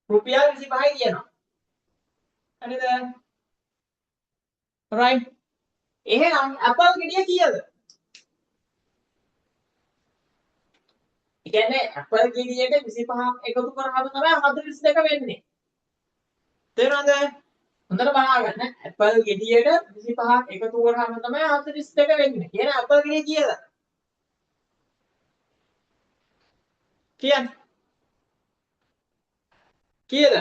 රුපියල් 25යි කියනවා. හරිද? right. එහෙනම් ඇපල් ගෙඩිය කීයද? ඒ කියන්නේ ඇපල් ගෙඩියට 25ක් එකතු කරාම තමයි 42 වෙන්නේ. තේරුණාද? හොඳට බලාගන්න. ඇපල් ගෙඩියට 25ක් එකතු කරාම තමයි 42 වෙන්නේ. කියන ඇපල් ගෙඩිය කීයද? කියන්න. කීයද?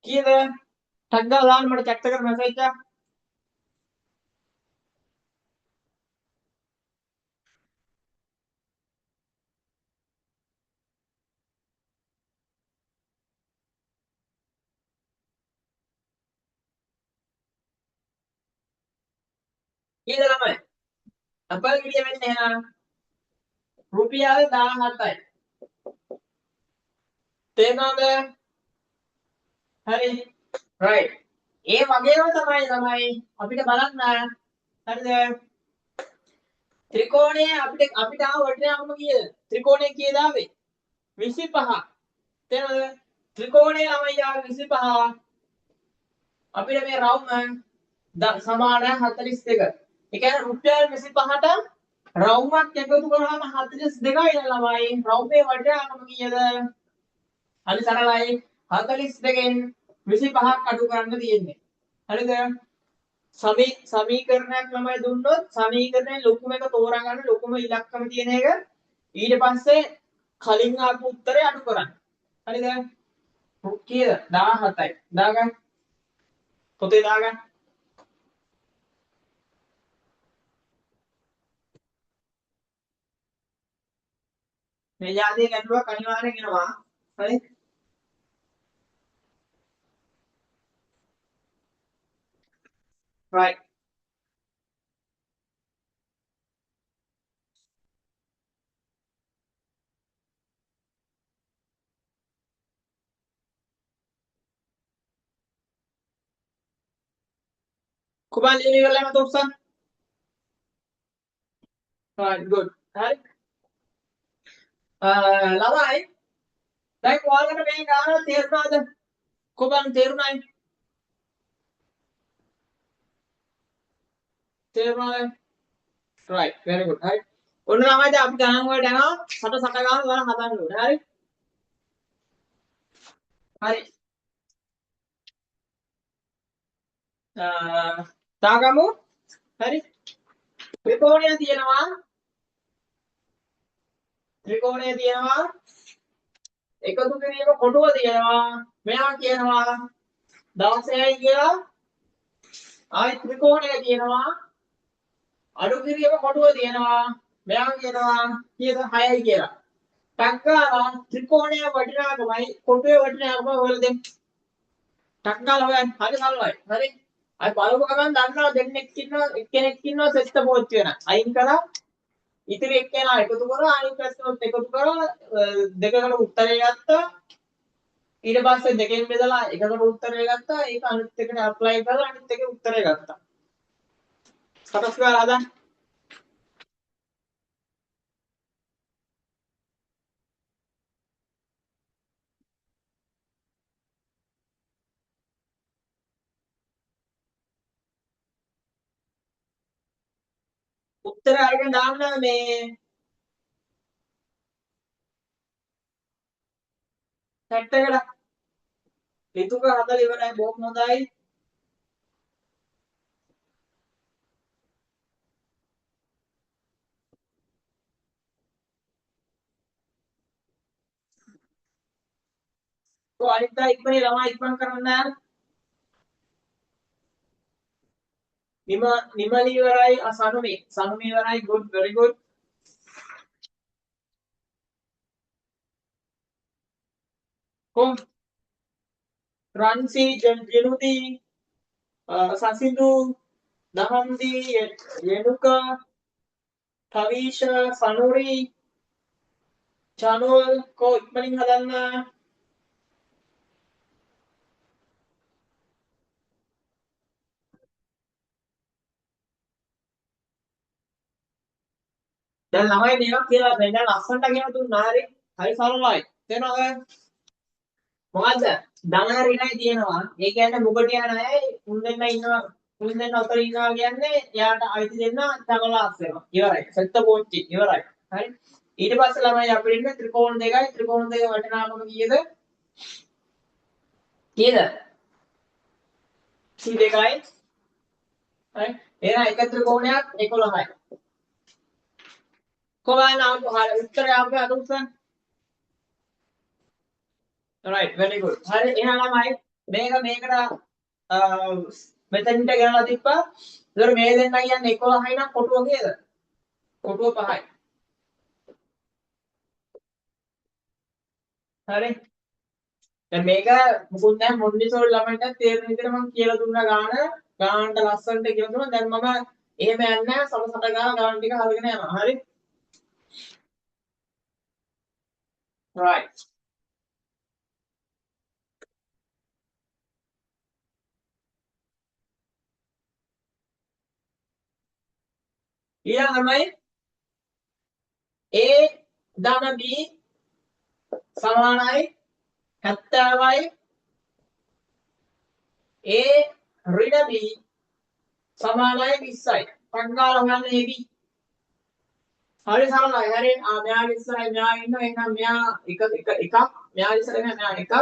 කීයද? ටක් ගාලා දාන්න මට චැට් එකට මැසේජ් එකක්. කීයද ළමයි? ඇපල් ගෙඩිය වෙන්නේ එහෙනම් රුපියල් 17යි. තේරුණාද? හරි. right. ඒ වගේම තමයි අපිට බලන්න. හරිද? ත්‍රිකෝණයේ අපිට ආව වටිනාකම කීයද? ත්‍රිකෝණයේ කීයද ආවේ? 25. තේරුණාද? ත්‍රිකෝණයේ ළමයි ආවේ 25. අපිට මේ රවුම සමාන 42. ඒ කියන්නේ රුපියල් 25ට රවුමක් එකතු කරාම 42යි ළමයි. රවුමේ වටිනාකම කීයද? හරි සරලයි. 42න් 25ක් අඩු කරන්න තියෙන්නේ. හරිද? සමීකරණයක් ළමයි දුන්නොත් සමීකරණයේ ලොකුම එක තෝරා ගන්න ලොකුම ඉලක්කම තියෙන එක ඊට පස්සේ කලින් ආපු උත්තරේ අඩු කරන්න. හරිද? කීයද 17යි දාගන්න පොතේ දාගන්න මේ જાතිය ගැටලුවක් අනිවාර්යෙන් එනවා හරි right කුබන් ලියන ඉවරලා මත උත්සන් right good හරි ළමයි දැන් ඔයාලට මේ ගාන තේරුණාද කුබන් තේරුණායි තේරුණාද right very good හරි ඔන්න ළමයි දැන් අපි ගණන් වලට යනවා සට සට ගාන ඔයාලා හදන්න ඕනේ හරි හරි දාගමු හරි ත්‍රිකෝණය තියෙනවා එකතු කිරීම කොටුව තියෙනවා මෙයා කියනවා 16යි කියලා ආයි ත්‍රිකෝණය තියෙනවා අඩු කිරීම කොටුව තියෙනවා මෙයා කියනවා කීයද 6යි කියලා ටක්කාලා ත්‍රිකෝණයේ වටිනාකමයි කොටුවේ වටිනාකම හොයලා දෙන්න ටක්කාලා හොයන්න හරි සල්වයි හරි අය බලපු ගමන් දන්නවා දෙන්නෙක් ඉන්නවා එක්කෙනෙක් ඉන්නවා සෙස්ත පෝච්චි වෙන අයින් කරා ඉතිරි එක්කෙනා එකතු කරා අනිත් ප්‍රශ්නොත් එකතු කරා දෙකකට උත්තරය ගත්තා ඊට පස්සේ දෙකෙන් බෙදලා එකකට උත්තරය ගත්තා ඒක අනිත් එකට ඇප්ලයි කරලා අනිත් එකේ උත්තරය ගත්තා සකස් කරලා හදන්න උත්තර අරගෙන දාන්න මේ සෙට් එකට ඍතුක හදලා ඉවරයි බොහොම හොඳයි ඔය අනිත් අය ඉක්මනේ ළමයි ඉක්මන් කරන්න නිමලි ඉවරයි සනුමි ඉවරයි good very good කොම් රන්සි ජනුති සසිඳු දහන්දි යනුක තවීෂ සනුරි චනුල් කෝ ඉක්මනින් හදන්න දැන් ළමයි මේවා කියලා දැන් ලස්සනට කියලා දුන්නා හරි හරි සරලයි තේරෙනවද මොකද්ද ධනහරිණයි තියෙනවා ඒ කියන්නේ මුගට යන අය උන් දෙන්න ඉන්නවා උන් දෙන්න අතර ඉන්නවා කියන්නේ එයාට අයිති දෙන්න තකලාස් වෙනවා ඉවරයි සත්ත පෝච්චි ඉවරයි හරි ඊට පස්සේ ළමයි අපිට ඉන්නේ ත්‍රිකෝණ දෙක වටිනාකම කීයද කීයද C2යි හරි එහෙනම් එක ත්‍රිකෝණයක් 11යි කොහොමද උත්තරය අපේ අත උත්සන්න right very good හරි එහෙනම් ළමයි මේකට මෙතනට ගෙනලා තිබ්බා ඒතර මේ දෙන්න කියන්නේ 11යි නම් කොටුව කීයද කොටුව 5යි හරි දැන් මේක මුකුත් නැහැ මොන්ඩිසෝරි ළමයින්ට තේරෙන විදිහට මම කියලා දුන්නා ගානට ලස්සනට කියලා දුන්නා දැන් මම එහෙම යන්නේ නැහැ සමසට ගාන ටික හදගෙන යනවා හරි right ඊළඟ ළමයි A ධන B සමානයි 70යි A ඍණ B සමානයි 20යි පංගාල හොයන්න හේවි හරි සරලයි හරි මෙයා ඉස්සරහ මෙයා ඉන්නවා එහෙනම් මෙයා එකක් මෙයා ඉස්සරහ මෙයා එකක්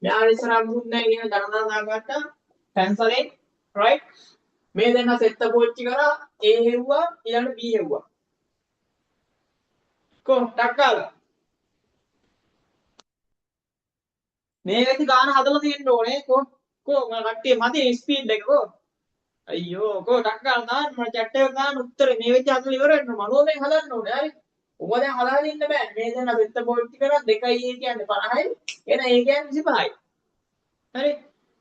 මෙයා ඉස්සරහ මුකුත් නැහැ කියන ගණනා දාගත්තා කැන්සලෙන් right මේ දෙන්න සෙට් පෝච්චි කරා A හෙව්වා ඊළඟ B හෙව්වා කොහොම ටක්කාලා මේ වෙති ගාන හදලා තියෙන්න ඕනේ කෝ කට්ටිය මදි ස්පීඩ් එක කෝ අයියෝ කෝ ටක් ගාලා දාන්න මම chat එකට දාන්න උත්තරේ මේ වෙච්ච හදලා ඉවර වෙන්න මනෝමයෙන් හදන්න ඕනේ හරි ඔබ දැන් හදාගෙන ඉන්න බෑ මේ දෙන්න වෙත්ත පොයින්ට් කරා 2 a කියන්නේ 50යි එහෙනම් a කියන්නේ 25යි හරි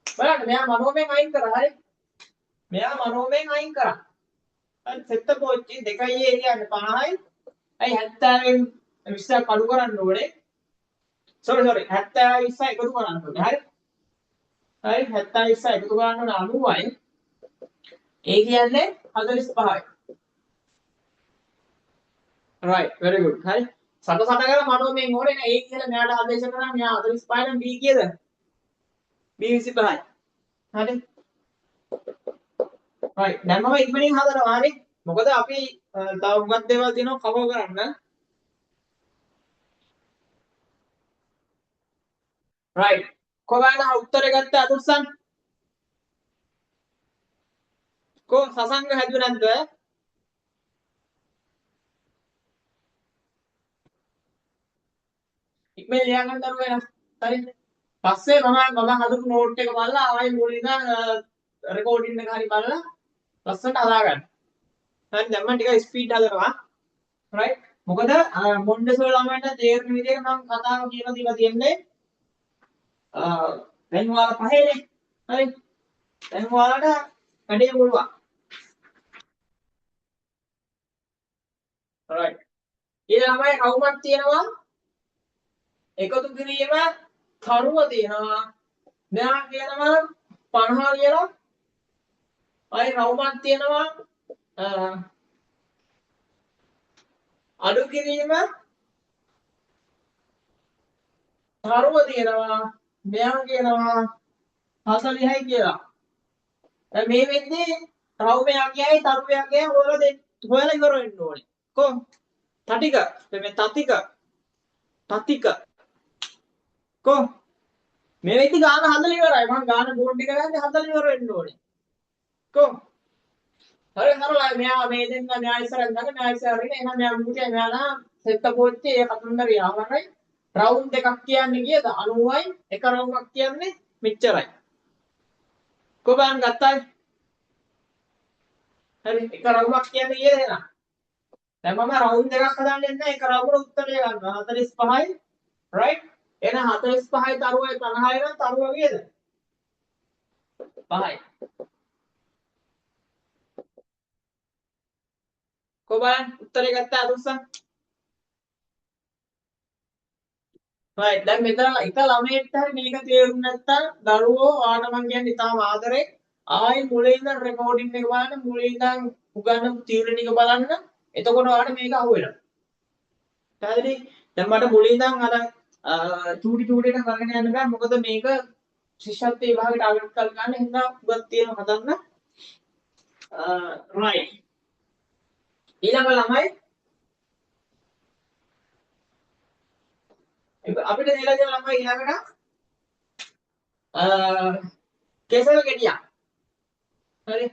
බලන්න මෙයා මනෝමයෙන් අයින් කරා හරි මෙයා මනෝමයෙන් අයින් කරා හරි වෙත්ත පොයින්ට් 2 a කියන්නේ 50යි අයි 70න් 20ක් අඩු කරන්න ඕනේ sorry 70 20 එකතු කරන්න ඕනේ හරි හරි 70 20 එකතු කරන්න ඕනේ 90යි ඒ කියන්නේ 45යි right very good හරි සට සට කරලා මනෝමයෙන් ඕනේ නේ ඒ කියලා මෙයාට ආදේශ කරා මෙයා 45 නම් b කීයද b 25යි හරි right දැන් මම ඉක්මනින් හදනවා හරි මොකද අපි තව හුඟක් දේවල් තියෙනවා කවර් කරන්න right කොහොමද උත්තරේ ගත්තේ අතුස්සන් කො සසංග හැදුවේ නැද්ද ඉක්මනින් ලියා ගන්න දරුවා එන හරි පස්සේ මම හදපු නෝට් එක බලලා ආයෙ මුලින් ඉඳන් රෙකෝඩින් එක හරි බලලා ලස්සනට හදාගන්න හරි දැන් මම ටිකක් ස්පීඩ් හදනවා right මොකද මොන්ඩෙසෝරි ළමයින්ට තේරෙන විදිහට මම කතාව කියලා දීලා තියෙන්නේ දැන් ඔයාලා පහේනේ හරි දැන් ඔයාලට වැඩේ පුළුවන් right ඊළඟ ළමයි කවුමක් තියෙනවා එකතු කිරීම කරුව තියෙනවා මෙයා කියනවා 50 කියලා අය කවුමක් තියෙනවා අඩු කිරීම කරුව තියෙනවා මෙයා කියනවා 40යි කියලා දැන් මේ වෙද්දී රවුමයා කියයි තරුවයා කියයි හොයලා ඉවර වෙන්න ඕනේ කො තටික මේ තතික කො මේ වෙද්දී ගාන හදලා ඉවරයි මම ගාන බෝඩ් එක ගන්නේ හදලා ඉවර වෙන්න ඕනේ කො හරි හරලා මෙයා මේ දෙන්න මෙයා ඉස්සරහින් ගන්න මෙයා ඉස්සරහින් එහෙනම් මෙයා මුටේ මෙයා සෙට් පොච්චි ඒ කතන්දරය ආවරයි රවුන්ඩ් එකක් කියන්නේ කීයද 90යි එක රවුන්ඩ් එකක් කියන්නේ මෙච්චරයි කොබන් ගත්තයි හරි එක රවුන්ඩ් එකක් කියන්නේ කීයද එහෙනම් දැන් මම රවුන්ඩ් එකක් හදන්න ඉන්නේ එක රවුන්ඩ් උත්තරය ගන්නවා 45යි right එහෙනම් 45යි තරුවයි 50යි නම් තරුව කීයද 5යි කොබන් උත්තරේ ගත්තා අදුස්සන් right දැන් මෙතන එක ළමයෙක්ට හරි මේක තේරුම් නැත්තම් දරුවෝ ආට මං කියන්නේ තාම ආදරේ ආයි මුලින් ඉඳන් රෙකෝඩින් එක බලන්න මුලින් ඉඳන් උගන්නපු තියුරි ටික බලන්න එතකොට ඔයාලට මේක අහුවෙනවා පැහැදිලි දැන් මට මුලින් ඉඳන් අර චූටි චූටිට කරගෙන යන්න බෑ මොකද මේක ශිෂ්‍යත්ව විභාගයට අවුට් කර ගන්න හින්දා උගත් තියෙනවා හදන්න right ඊළඟ ළමයි අපිට දීලා තියෙන ළමයි ඊළඟට කෙසෙල් ගෙඩියක් හරි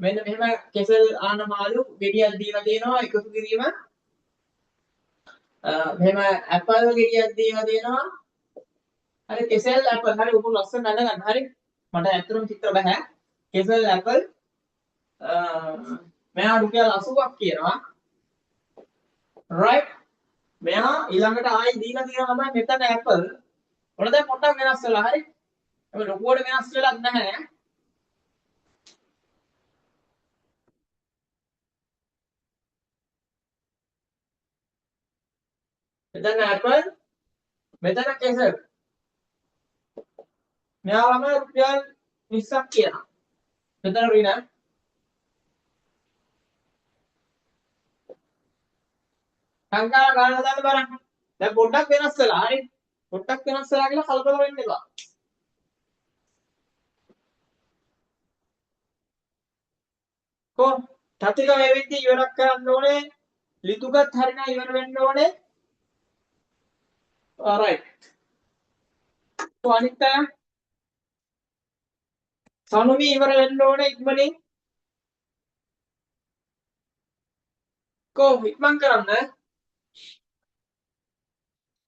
මෙන්න මෙහෙම කෙසෙල් ආන මාළු ගෙඩියක් දීලා තියෙනවා එකතු කිරීම මෙහෙම ඇපල් ගෙඩියක් දීලා තියෙනවා හරි කෙසෙල් ඇපල් හරි උඹ ලස්සන නඩ ගන්න හරි මට ඇත්තටම චිත්‍ර බෑ කෙසෙල් ඇපල් මෙයා රුපියල් 80ක් කියනවා right මෙයා ඊළඟට ආයි දීලා තියෙනවා තමයි මෙතන ඇපල් ඔන්න දැන් පොඩ්ඩක් වෙනස් වෙලා හරි මේ ලොකුවට වෙනස් වෙලක් නැහැ මෙතන ඇපල් මෙතන කෙසෙල් මෙයාම රුපියල් 20ක් කියනවා මෙතන රින සංඛ්‍යා ගන්න හදන්න බලන්න දැන් පොඩ්ඩක් වෙනස් වෙලා හරි පොඩ්ඩක් වෙනස් වෙලා කියලා කලබල වෙන්න එපා කො තතික මේ වෙද්දී ඉවරක් කරන්න ඕනේ ලිතුගත් හරිනා ඉවර වෙන්න ඕනේ right අනිත් අය සනුමි ඉවර වෙන්න ඕනේ ඉක්මනින් කො ඉක්මන් කරන්න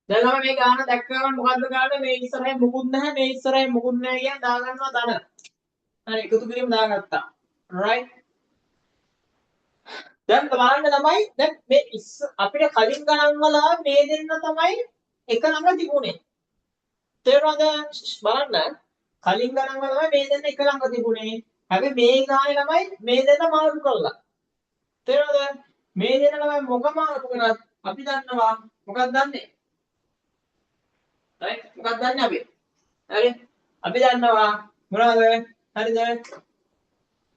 දැන් ළමයි මේ ගාන දැක්කම මොකද්ද ගාන මේ ඉස්සරහින් මුකුත් නැහැ මේ ඉස්සරහින් මුකුත් නැහැ කියන දාගන්නවා ධන. හරි එකතු කිරීම දාගත්තා. right. දැන් බලන්න ළමයි දැන් මේ අපිට කලින් ගණන් වල මේ දෙන්න තමයි එක ළඟ තිබුණේ. තේරුණාද? බලන්න කලින් ගණන් වල තමයි මේ දෙන්න එක ළඟ තිබුණේ. හැබැයි මේ ගානේ ළමයි මේ දෙන්න මාරු කළා. තේරුණාද? මේ දෙන්න ළමයි මොකම මාරු කරත් අපි දන්නවා මොකක්ද දන්නේ? right මොකක්ද දන්නේ අපි? හරි අපි දන්නවා මොනවද? හරිද?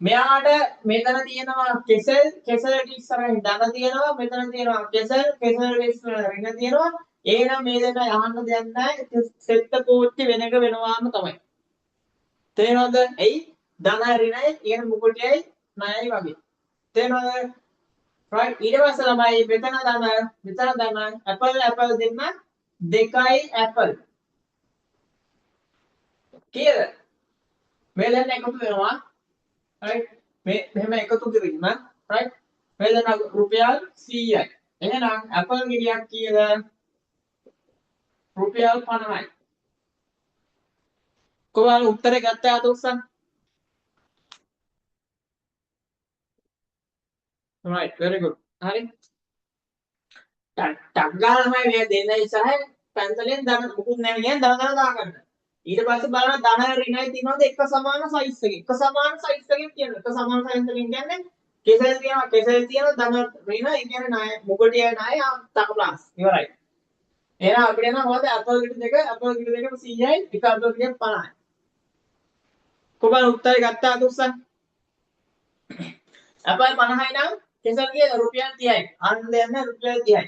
මෙයාට මෙතන තියෙනවා කෙසල්ට ඉස්සරහින් ධන තියෙනවා මෙතන තියෙනවා කෙසල් ඉස්සරහින් ඍණ තියෙනවා එහෙනම් මේ දෙන්න අහන්න දෙයක් නැහැ සෙට් කෝච්චි වෙන එක වෙනවාම තමයි තේරෙනවද එයි ධන ඍණයි කියන මුකුටයි ණයයි වගේ තේරෙනවද right ඊට පස්සේ තමයි මෙතන ධන ඇපල් දෙන්න දෙකයි ඇපල් කීයද මේ දෙන්න එකතු වෙනවා right මේ මෙහෙම එකතු කිරීම right මේ දෙන රුපියල් 100යි එහෙනම් ඇපල් ගෙඩියක් කීයද රුපියල් 50යි කොහොමද උත්තරේ ගත්තා අත උස්සන්න right very good හරි ටක් ගාලා තමයි මේ දෙන්න ඉස්සරහින් පැන්සලෙන් ධන මුකුත් නැහැ කියන ධන දාගන්න ඊට පස්සේ බලන්න ධන ඍණයි තියෙනවද එක සමාන සයිස් එකකින් එක සමාන සයිස් එකකින් කියන්නේ එක සමාන සයිස් එකකින් කියන්නේ කෙසෙල් තියෙනවා ධන ඍණ ඒ කියන්නේ ණය මුගටිය ණය තක ප්ලස් ඉවරයි එහෙනම් අපිට නම් හොඳ ඇපල් ගිට දෙක 100යි එක ඇපල් ගිට 50යි කොහොමද උත්තරේ ගත්තා අද උස්සන්න ඇපල් 50යි නම් කෙසෙල් ගිය රුපියල් 30යි අන්න දෙන්න රුපියල් 30යි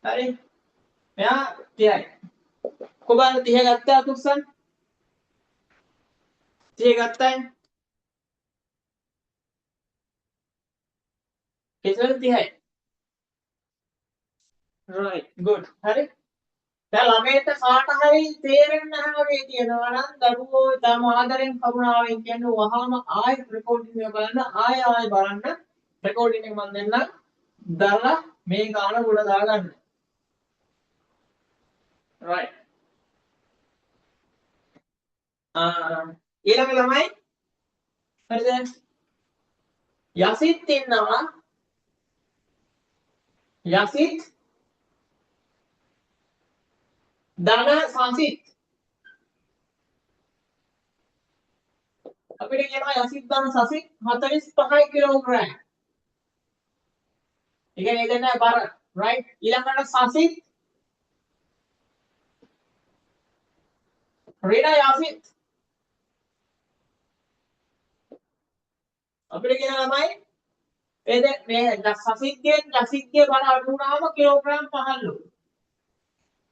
හරි මෙයා 30යි කොහොමද 30 ගත්තා අද උස්සන්න 30 ගත්තයි කෙසෙල් 30යි right good හරි දැන් ළමයට කාට හරි තේරෙන්නේ නැහැ වගේ කියනවා නම් දරුවෝ තම ආදරෙන් කරුණාවෙන් කියන්නේ වහාම ආයෙ රෙකෝඩින් එක බලන්න ආයෙ බලන්න රෙකෝඩින් එක මම දෙන්නම් දාලා මේ ගාන උඩ දාගන්න right ඊළඟ ළමයි හරිද යසිත් ඉන්නවා යසිත් ධන සසිත් අපිට කියනවා යසිත් ධන සසිත් 45 කිලෝග්‍රෑම් ඒ කියන්නේ දෙන්න බර right ඊළඟට සසිත් ඍණ යසිත් අපිට කියන ළමයි මේ සසිත්ගේ බර අඩු වුණාම කිලෝග්‍රෑම් 15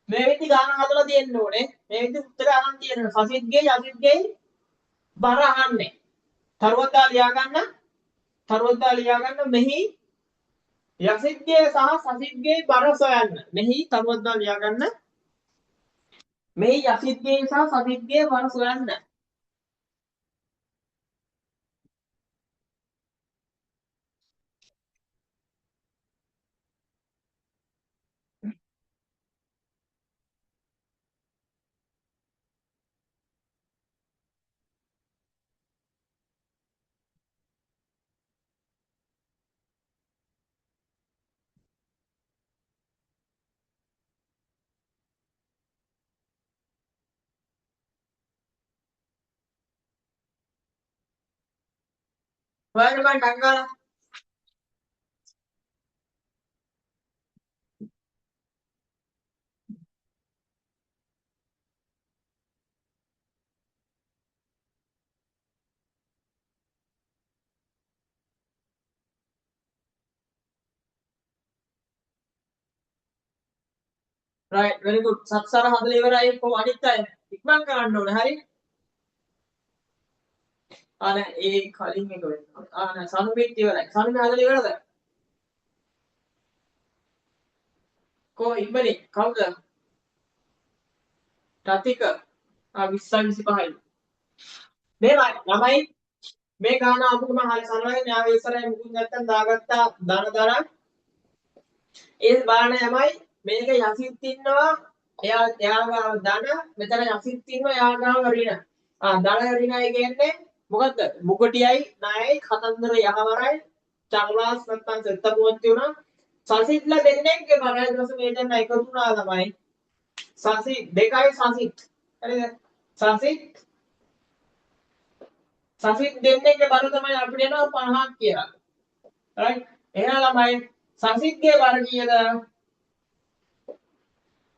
මේ විදි ගාන හදලා තියෙන්න ඕනේ මේ විදි උත්තර අහන් තියෙනවා සසිත්ගේ යසිත්ගේ බර අහන්නේ තරුවත්තා ලියා ගන්න මෙහි යසිත්ගේ සහ සසිත්ගේ බර සොයන්න මෙහි තරුවත්තා ලියා ගන්න මෙහි යසිත්ගේ සහ සසිත්ගේ බර සොයන්න හොයන්න බං ටංගාලා right very good සත්සර හදලා ඉවරයි කොහොම අනිත් අය ඉක්මන් කරන්න ඕනේ හරි නෑ ඒ කලින් එක වෙන්න ඕනේ නෑ සනුමිත් ඉවරයි සනුමිත් හදලා ඉවරද කො ඉක්මනින් කවුද ටතික 20 25යි මේ ළමයි මේ ගාන අපුකම හරි සරලයි න්යාය ඉස්සරහින් මුකුත් නැත්තම් දාගත්තා ධන දරන් ඒ බාන යමයි මේක යසිත් ඉන්නවා එයා ධන මෙතන යසිත් ඉන්නවා එයා ගාව ඍණ ධන ඍණයි කියන්නේ මොකද්ද මුගටියයි ණයයි කතන්දර යහවරයි චර්ලාස් නැත්තම් සෙත්තපුවත්ති උනා සසිත්ලා දෙන්නෙක්ගේ බර ඊට පස්සේ මේ දෙන්න එකතු වුණා තමයි සසිත් දෙකයි සසිත් හරිද සසිත් දෙන්නෙක්ගේ බර තමයි අපිට එනවා 50ක් කියලා right එහෙනම් ළමයි සසිත්ගේ බර කීයද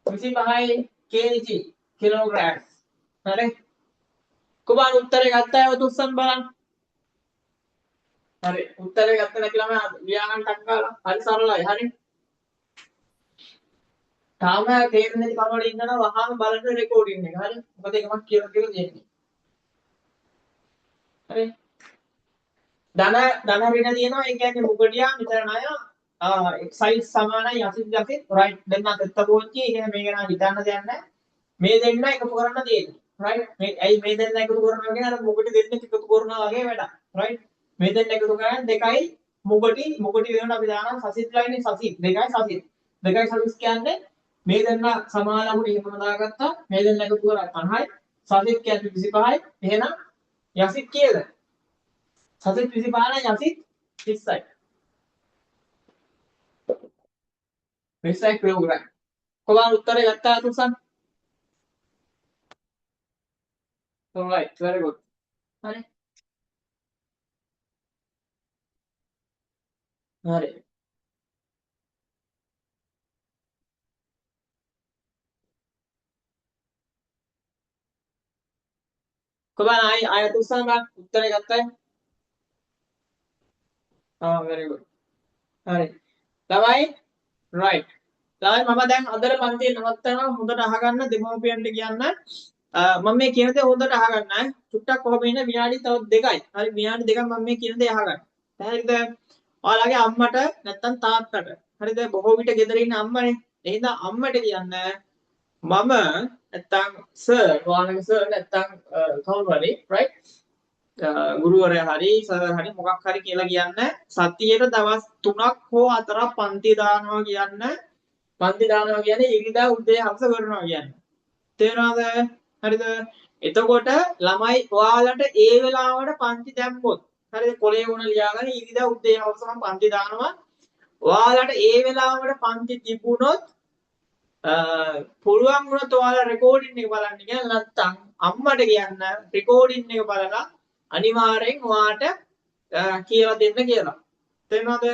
25යි kg කිලෝග්‍රෑම් හරි කොබන් උත්තරේ ගත්තා ඔය තුස්සන් බලන්න හරි උත්තරේ ගත්ත නැති ළමයා ලියාගන්න ටක් ගාලා හරි සරලයි හරි තාම තේරෙන්නේ නැති කමවල ඉන්නවා වහාම බලන්න රෙකෝඩින් එක හරි මොකද ඒක මම කියලා දෙන්නේ හරි ධන ඍණ තියෙනවා ඒ කියන්නේ මුගටියා මෙතන ණය සයිස් සමානයි යසිත් රයිට් දෙන්න අතට පොච්චි ඒ කියන්නේ මේක නම් හිතන්න දෙයක් නැහැ මේ දෙන්න එකතු කරන්න තියෙන්නේ රයිට් මේ ඇයි මේ දෙන්න එකතු කරනවා කියන්නේ අර මුගටි දෙන්න එකතු කරනවා වගේ වැඩක් රයිට් මේ දෙන්න එකතු කරන්නේ දෙකයි මුගටි වෙනකොට අපි දානවා සසිත් ලයිනේ සසිත් දෙකයි සසිත් කියන්නේ මේ දෙන්න සමානලකුට එහෙම දාගත්තා මේ දෙන්න එකතු කරා 50යි සසිත් කියන්නේ 25යි එහෙනම් යසිත් කීයද සසිත් 25 නම් යසිත් 30යි 20යි කිලෝග්‍රෑම් කොහොමද උත්තරේ ගත්තා තුසන් alright very good හරි හරි කොහොමද ආය තුසන් ගන්න උත්තරේ ගත්තා very good හරි ළමයි right ළමයි මම දැන් අදට පන්තියේ නවත්තනවා හොඳට අහගන්න දෙමව්පියන්ට කියන්න මම මේ කියන දේ හොඳට අහගන්න චුට්ටක් කොහොම ඉන්නේ විනාඩි තව දෙකයි හරි විනාඩි දෙකක් මම මේ කියන දේ අහගන්න හරිද ඔයාලගේ අම්මට නැත්තම් තාත්තට හරිද බොහෝ විට ගෙදර ඉන්න අම්මනේ එහෙනම් අම්මට කියන්න මම නැත්තම් සර් ඔයාලගේ සර් නැත්තම් කවුරු හරි right ගුරුවරයා හරි සර් හරි මොකක් හරි කියලා කියන්න සතියේට දවස් 3ක් හෝ 4ක් පන්ති දානවා කියන්නේ ඉරිදා උදේ හවස කරනවා කියන්නේ තේරෙනවද හරිද එතකොට ළමයි ඔයාලට ඒ වෙලාවට පන්ති දැම්මොත් හරිද කොලේ වුණ ලියාගෙන ඉරිදා උදේ හවස මම පන්ති දානවා ඔයාලට ඒ වෙලාවට පන්ති තිබුණොත් පුළුවන් වුණොත් ඔයාලා රෙකෝඩින් එක බලන්න කියලා නැත්තම් අම්මට කියන්න රෙකෝඩින් එක බලලා අනිවාර්යෙන් ඔයාට කියලා දෙන්න කියලා. තේරෙනවද?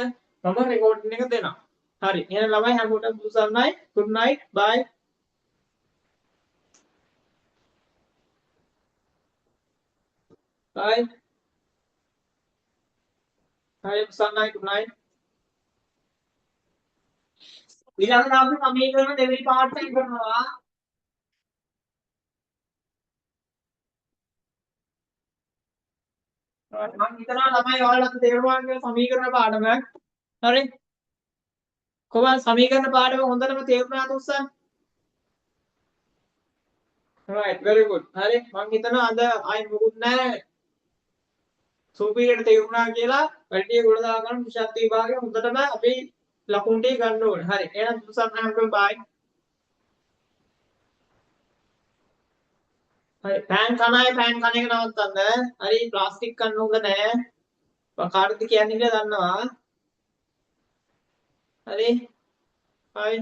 මම රෙකෝඩින් එක දෙනවා. හරි. එහෙනම් ළමයි හැමෝටම සුබසන්නයි. good night. bye. bye. හරි සන්නයි good night. ඊළඟ දවසේ සමීකරණ දෙවෙනි පාඩම කරනවා. මම හිතනවා ළමයි ඔයාලට තේරුණා කියලා සමීකරණ පාඩම. හරි. කොහොමද සමීකරණ පාඩම හොඳටම තේරුණාද උස්සන්? right very good. හරි. මම හිතනවා අද ආයි මොකුත් නැහැ. සුපීරියට තේරුණා කියලා වැඩි ගොඩ දා ගන්න විෂත් විභාගයේ හොඳටම අපි ලකුණු ටික ගන්න ඕනේ. හරි. එහෙනම් උස්සන් හැමෝටම bye. හරි. පෑන් කන එක නවත්තන්න. හරි. ප්ලාස්ටික් කන්න හොඳ නැහැ. මම කාටද කියන්නේ කියලා දන්නවා. හරි. bye.